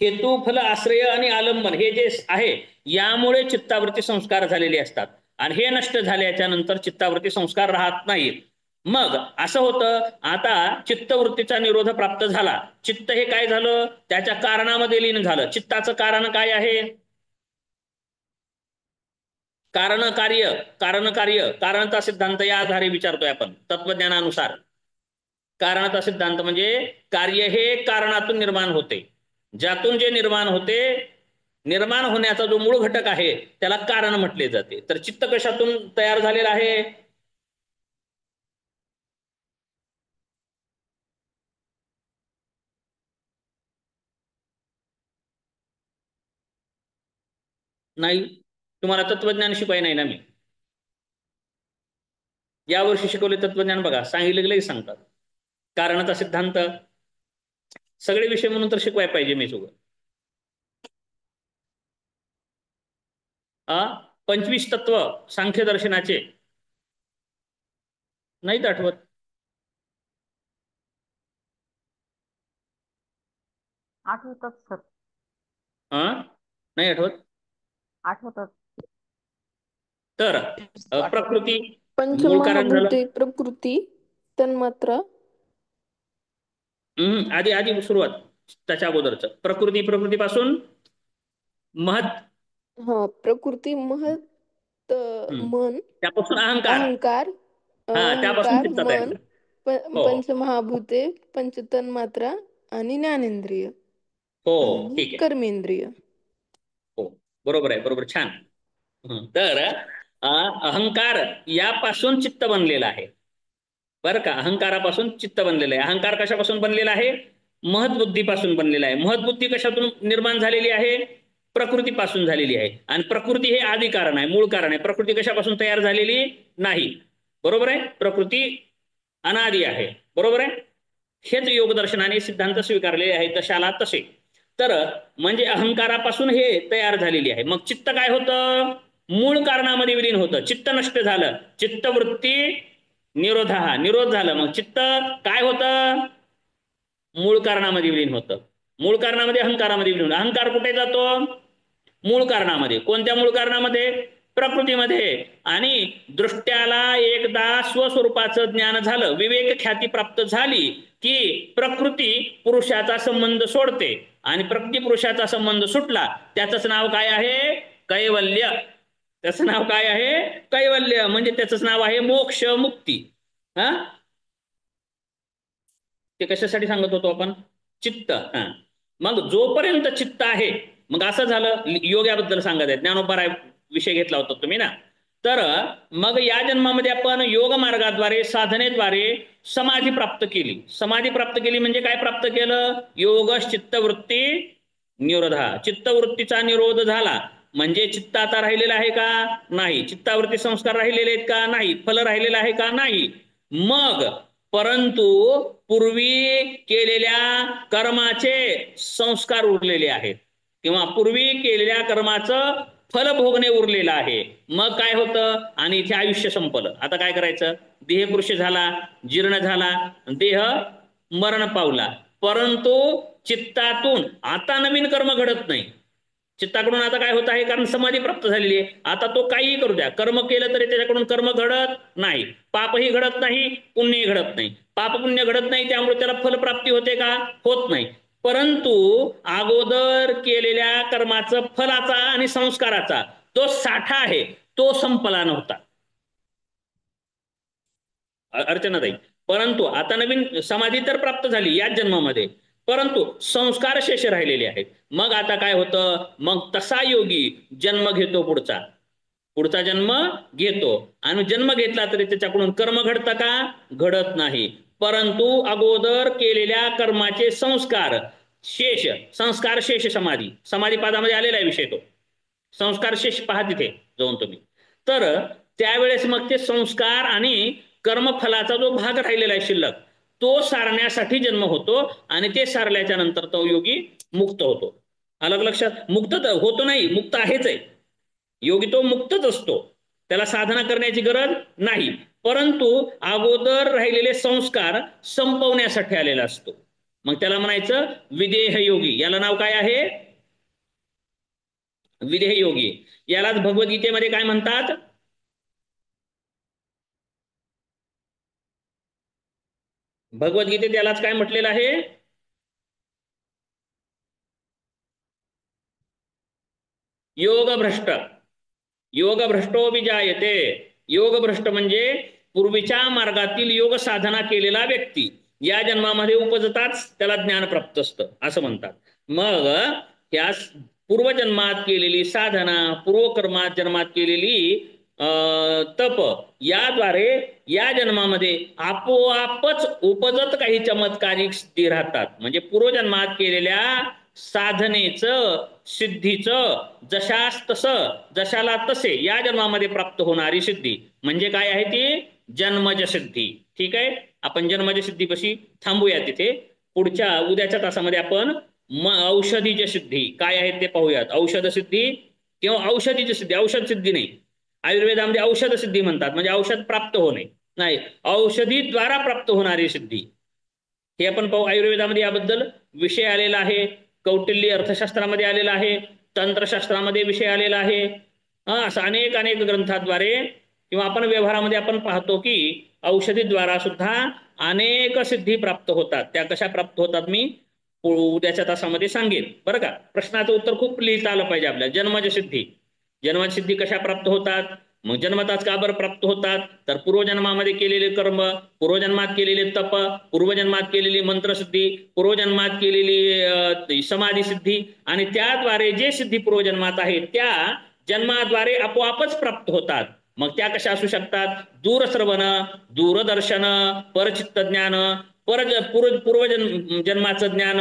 हेतू फल आश्रय आणि आलंबन हे जे आहे, यामुळे चित्तावरती संस्कार झालेले असतात, आणि हे नष्ट झाल्याच्या नंतर चित्तावरती संस्कार राहत नाहीत. मग असं होतं, आता चित्तवृत्तीचा निरोध प्राप्त झाला, चित्त हे काय झालं? त्याच्या कारणामध्ये लीन झालं. चित्ताचं कारण काय आहे? कारण कार्य, कारण कार्य, कारणता सिद्धांत या आधारे विचारतोय आपण तत्वज्ञानानुसार. कारणता सिद्धांत म्हणजे कार्य हे कारणातून निर्माण होते, ज्यातून जे निर्माण होते, निर्माण होण्याचा जो मूळ घटक आहे त्याला कारण म्हटले जाते. तर चित्त कशातून तयार झालेलं आहे? नाही, तुम्हाला तत्वज्ञान शिकवाय नाही ना मी. यावर्षी शिकवले तत्वज्ञान बघा, सांगितलं की लगेच सांगतात कारणता सिद्धांत, सगळे विषय म्हणून तर शिकवाय पाहिजे मी सगळं. 25 तत्व सांख्य दर्शनाचे नाहीत आठवत? आठवतात सर, नाही आठवत? आठवतात. तर प्रकृती मूळ कारण झालं. पंचमहाभूते प्रकृती तन्मात्रा. आधी आधी सुरुवात, त्याच्या अगोदरच प्रकृती, प्रकृतीपासून महत, प्रकृती महत, मन, त्यापासून अहंकार, अहंकार, त्यापासून अहंकार, चित्त तयार मन, झालं. हो पंचमहाभूते, पंचतन्मात्रा आणि ज्ञानेंद्रिय हो, आणि ठीक आहे, कर्मेंद्रिय. हो बरोबर आहे, बरोबर, छान. तर अहंकार यापासून चित्त बनलेलं आहे, बरं का. अहंकारापासून चित्त बनलेलं आहे. अहंकार कशापासून बनलेला आहे? महतबुद्धीपासून बनलेला आहे. महतबुद्धी कशातून निर्माण झालेली आहे? प्रकृतीपासून झालेली आहे. आणि प्रकृती हे आदी कारण आहे, मूळ कारण आहे. प्रकृती कशापासून तयार झालेली नाही, बरोबर आहे. प्रकृती अनादी आहे, बरोबर आहे. हेच योगदर्शनाने सिद्धांत स्वीकारलेले आहे, तशाला तसे. तर म्हणजे अहंकारापासून हे तयार झालेली आहे. मग चित्त काय होतं? मूळ कारणामध्ये विलीन होतं. चित्त नष्ट झालं, चित्तवृत्ती निरोध झालं. मग चित्त काय होतं? मूळ कारणामध्ये विलीन होतं. मूळ कारणामध्ये अहंकारामध्ये विलीन. अहंकार कुठे जातो? मूळ कारणामध्ये. कोणत्या मूळ कारणामध्ये? प्रकृतीमध्ये. आणि दृष्ट्याला एकदा स्वस्वरूपाचं ज्ञान झालं, विवेक ख्याती प्राप्त झाली की प्रकृती पुरुषाचा संबंध सोडते, आणि प्रकृती पुरुषाचा संबंध सुटला, त्याचंच नाव काय आहे? कैवल्य. त्याचं नाव काय आहे? कैवल्य. म्हणजे त्याचंच नाव आहे मोक्ष, मुक्ती. ते कशासाठी सांगत होतो आपण? चित्त. मग जोपर्यंत चित्त आहे, मग असं झालं, योग याबद्दल सांगत आहे, ज्ञानोबा विषय घेतला होता तुम्ही ना. तर मग या जन्मामध्ये आपण योग मार्गाद्वारे, साधनेद्वारे समाधी प्राप्त केली. समाधी प्राप्त केली म्हणजे काय प्राप्त केलं? योग चित्तवृत्ती निरोधा. चित्तवृत्तीचा निरोध झाला म्हणजे चित्त आता राहिलेला आहे का? नाही. चित्तावरती संस्कार राहिलेले आहेत का? नाही. फल राहिलेलं आहे का? नाही. मग परंतु पूर्वी केलेल्या कर्माचे संस्कार उरलेले आहेत किंवा पूर्वी केलेल्या कर्माचं फल भोगणे उरलेलं आहे. मग काय होतं, आणि इथे आयुष्य संपलं. आता काय करायचं, देह कृश झाला, जीर्ण झाला, देह मरण पावला, परंतु चित्तातून आता नवीन कर्म घडत नाही. चित्ताकडून आता काय होत आहे, कारण समाधी प्राप्त झालेली आहे. आता तो काहीही करू द्या, कर्म केलं तरी त्याच्याकडून कर्म घडत नाही, पापही घडत नाही, पुण्यही घडत नाही. पाप पुण्य घडत नाही, त्यामुळे त्याला फलप्राप्ती होते का, होत नाही. परंतु अगोदर केलेल्या कर्माचं फलाचा आणि संस्काराचा तो साठा आहे, तो संपला नव्हता. अर्चनाताई, परंतु आता नवीन समाधी तर प्राप्त झाली याच जन्मामध्ये, परंतु संस्कार शेष राहिलेले आहेत. मग आता काय होतं, मग तसा योगी जन्म घेतो, पुढचा जन्म घेतो, आणि जन्म घेतला तरी त्याच्याकडून कर्म घडतं का, घडत नाही. परंतु अगोदर केलेल्या कर्माचे संस्कार शेष, संस्कार शेष समाधी, समाधी पादामध्ये आलेला आहे विषय तो. संस्कार शेष पहा तिथे जाऊन तुम्ही. तर त्यावेळेस मग ते संस्कार आणि कर्मफलाचा जो भाग राहिलेला आहे शिल्लक, तो सारण्यासाठी जन्म होतो, आणि ते सारल्याच्या नंतर तो योगी मुक्त होतो. अलग लक्षात, मुक्त होतो नाही, मुक्त आहेच आहे योगी, तो मुक्तच असतो, त्याला साधना करण्याची गरज नाही. परंतु अगोदर राहिलेले संस्कार संपवण्यासाठी आलेला असतो. मग त्याला म्हणायचं विदेह योगी. याला नाव काय आहे, विदेह योगी. यालाच भगवद्गीतेमध्ये काय म्हणतात, भगवद्गीतेत यालाच काय म्हटलेलं आहे, योगभ्रष्ट. योगभ्रष्टो विजायते. योगभ्रष्ट म्हणजे पूर्वीच्या मार्गातील योग साधना केलेला व्यक्ती या जन्मामध्ये उपजताच त्याला ज्ञान प्राप्त असतं असं म्हणतात. मग या पूर्वजन्मात केलेली साधना, पूर्वकर्मात जन्मात केलेली तप याद्वारे या जन्मामध्ये आपोआपच उपजत काही चमत्कारिक सिद्धी राहतात. म्हणजे पूर्वजन्मात केलेल्या साधनेचं, सिद्धीचं जशास तसं, जशाला तसे या जन्मामध्ये प्राप्त होणारी सिद्धी म्हणजे काय आहे, ती जन्मज सिद्धी. ठीक आहे, आपण जन्मज सिद्धीपाशी थांबूया. तिथे पुढच्या उद्याच्या तासामध्ये आपण औषधीची सिद्धी काय आहे ते पाहूयात. औषध सिद्धी किंवा औषधीची सिद्धी, औषध सिद्धी नाही, आयुर्वेदामध्ये औषध सिद्धी म्हणतात, म्हणजे औषध प्राप्त होणे नाही, औषधीद्वारा प्राप्त होणारी सिद्धी हे आपण पाहू. आयुर्वेदामध्ये याबद्दल विषय आलेला आहे, कौटिल्य अर्थशास्त्रामध्ये आलेला आहे, तंत्रशास्त्रामध्ये विषय आलेला आहे. असं अनेक अनेक ग्रंथाद्वारे किंवा आपण व्यवहारामध्ये आपण पाहतो की औषधीद्वारा सुद्धा अनेक सिद्धी प्राप्त होतात. त्या कशा प्राप्त होतात मी उद्याच्या तासामध्ये सांगेन बरं का. प्रश्नाचं उत्तर खूप लिहिता आलं पाहिजे आपल्याला. जन्मज सिद्धी, जन्मज सिद्धी कशा प्राप्त होतात, मग जन्मताच का बरं प्राप्त होतात, तर पूर्वजन्मामध्ये केलेले कर्म, पूर्वजन्मात केलेले तप, पूर्वजन्मात केलेली मंत्रसिद्धी, पूर्वजन्मात केलेली समाधी सिद्धी, आणि त्याद्वारे जे सिद्धी पूर्वजन्मात आहेत त्या जन्माद्वारे आपोआपच प्राप्त होतात. मग त्या कशा असू शकतात, दूरश्रवण, दूरदर्शन, परचित्त ज्ञान, पूर्वजन्माचं ज्ञान,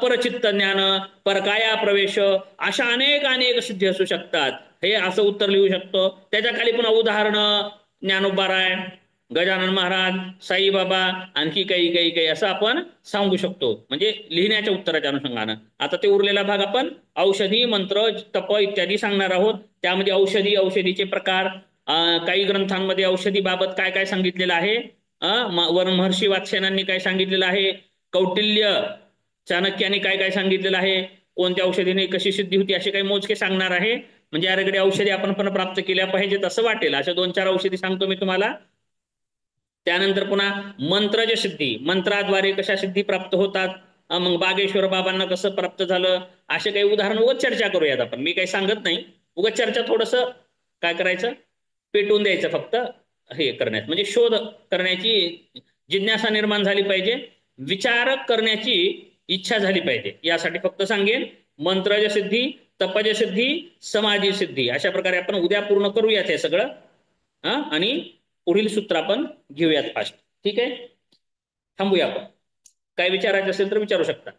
परचित्त ज्ञान, परकाया प्रवेश, अशा अनेक अनेक सिद्धी असू शकतात. हे असं उत्तर लिहू शकतो. त्याच्या खाली पुन्हा उदाहरण ज्ञानोबाराय, गजानन महाराज, साईबाबा, आणखी काही काही काही असं आपण सांगू शकतो, म्हणजे लिहिण्याच्या उत्तराच्या अनुषंगानं. आता ते उरलेला भाग आपण औषधी, मंत्र, तप इत्यादी सांगणार आहोत. त्यामध्ये औषधी, औषधीचे प्रकार, काही ग्रंथांमध्ये औषधीबाबत काय काय सांगितलेलं आहे, महर्षी वात्स्यायनांनी काय सांगितलेलं आहे, कौटिल्य चाणक्याने काय काय सांगितलेलं आहे, कोणत्या औषधीने कशी सिद्धी होती, असे काही मोजके सांगणार आहे. म्हणजे याकडे औषधी आपण पण प्राप्त केल्या पाहिजेत असं वाटेल, अशा 2-4 औषधी सांगतो मी तुम्हाला. त्यानंतर पुन्हा मंत्रज सिद्धी, मंत्राद्वारे कशा सिद्धी प्राप्त होतात, मग बागेश्वर बाबांना कसं प्राप्त झालं, असे काही उदाहरण उगाच चर्चा करूयात आपण. मी काही सांगत नाही, उगाच चर्चा थोडस काय करायचं, पेटवून द्यायचं फक्त हे करण्यात, म्हणजे शोध करण्याची जिज्ञासा निर्माण झाली पाहिजे, विचार करण्याची इच्छा झाली पाहिजे, यासाठी फक्त सांगेन. मंत्रज सिद्धी, तपज सिद्धी, समाधी सिद्धी, अशा प्रकारे आपण उद्या पूर्ण करूयात हे सगळं. आणि पुढील सूत्र आपण घेऊयात फास्ट. ठीक आहे, थांबूया आपण. काय विचारायचं असेल तर विचारू शकता.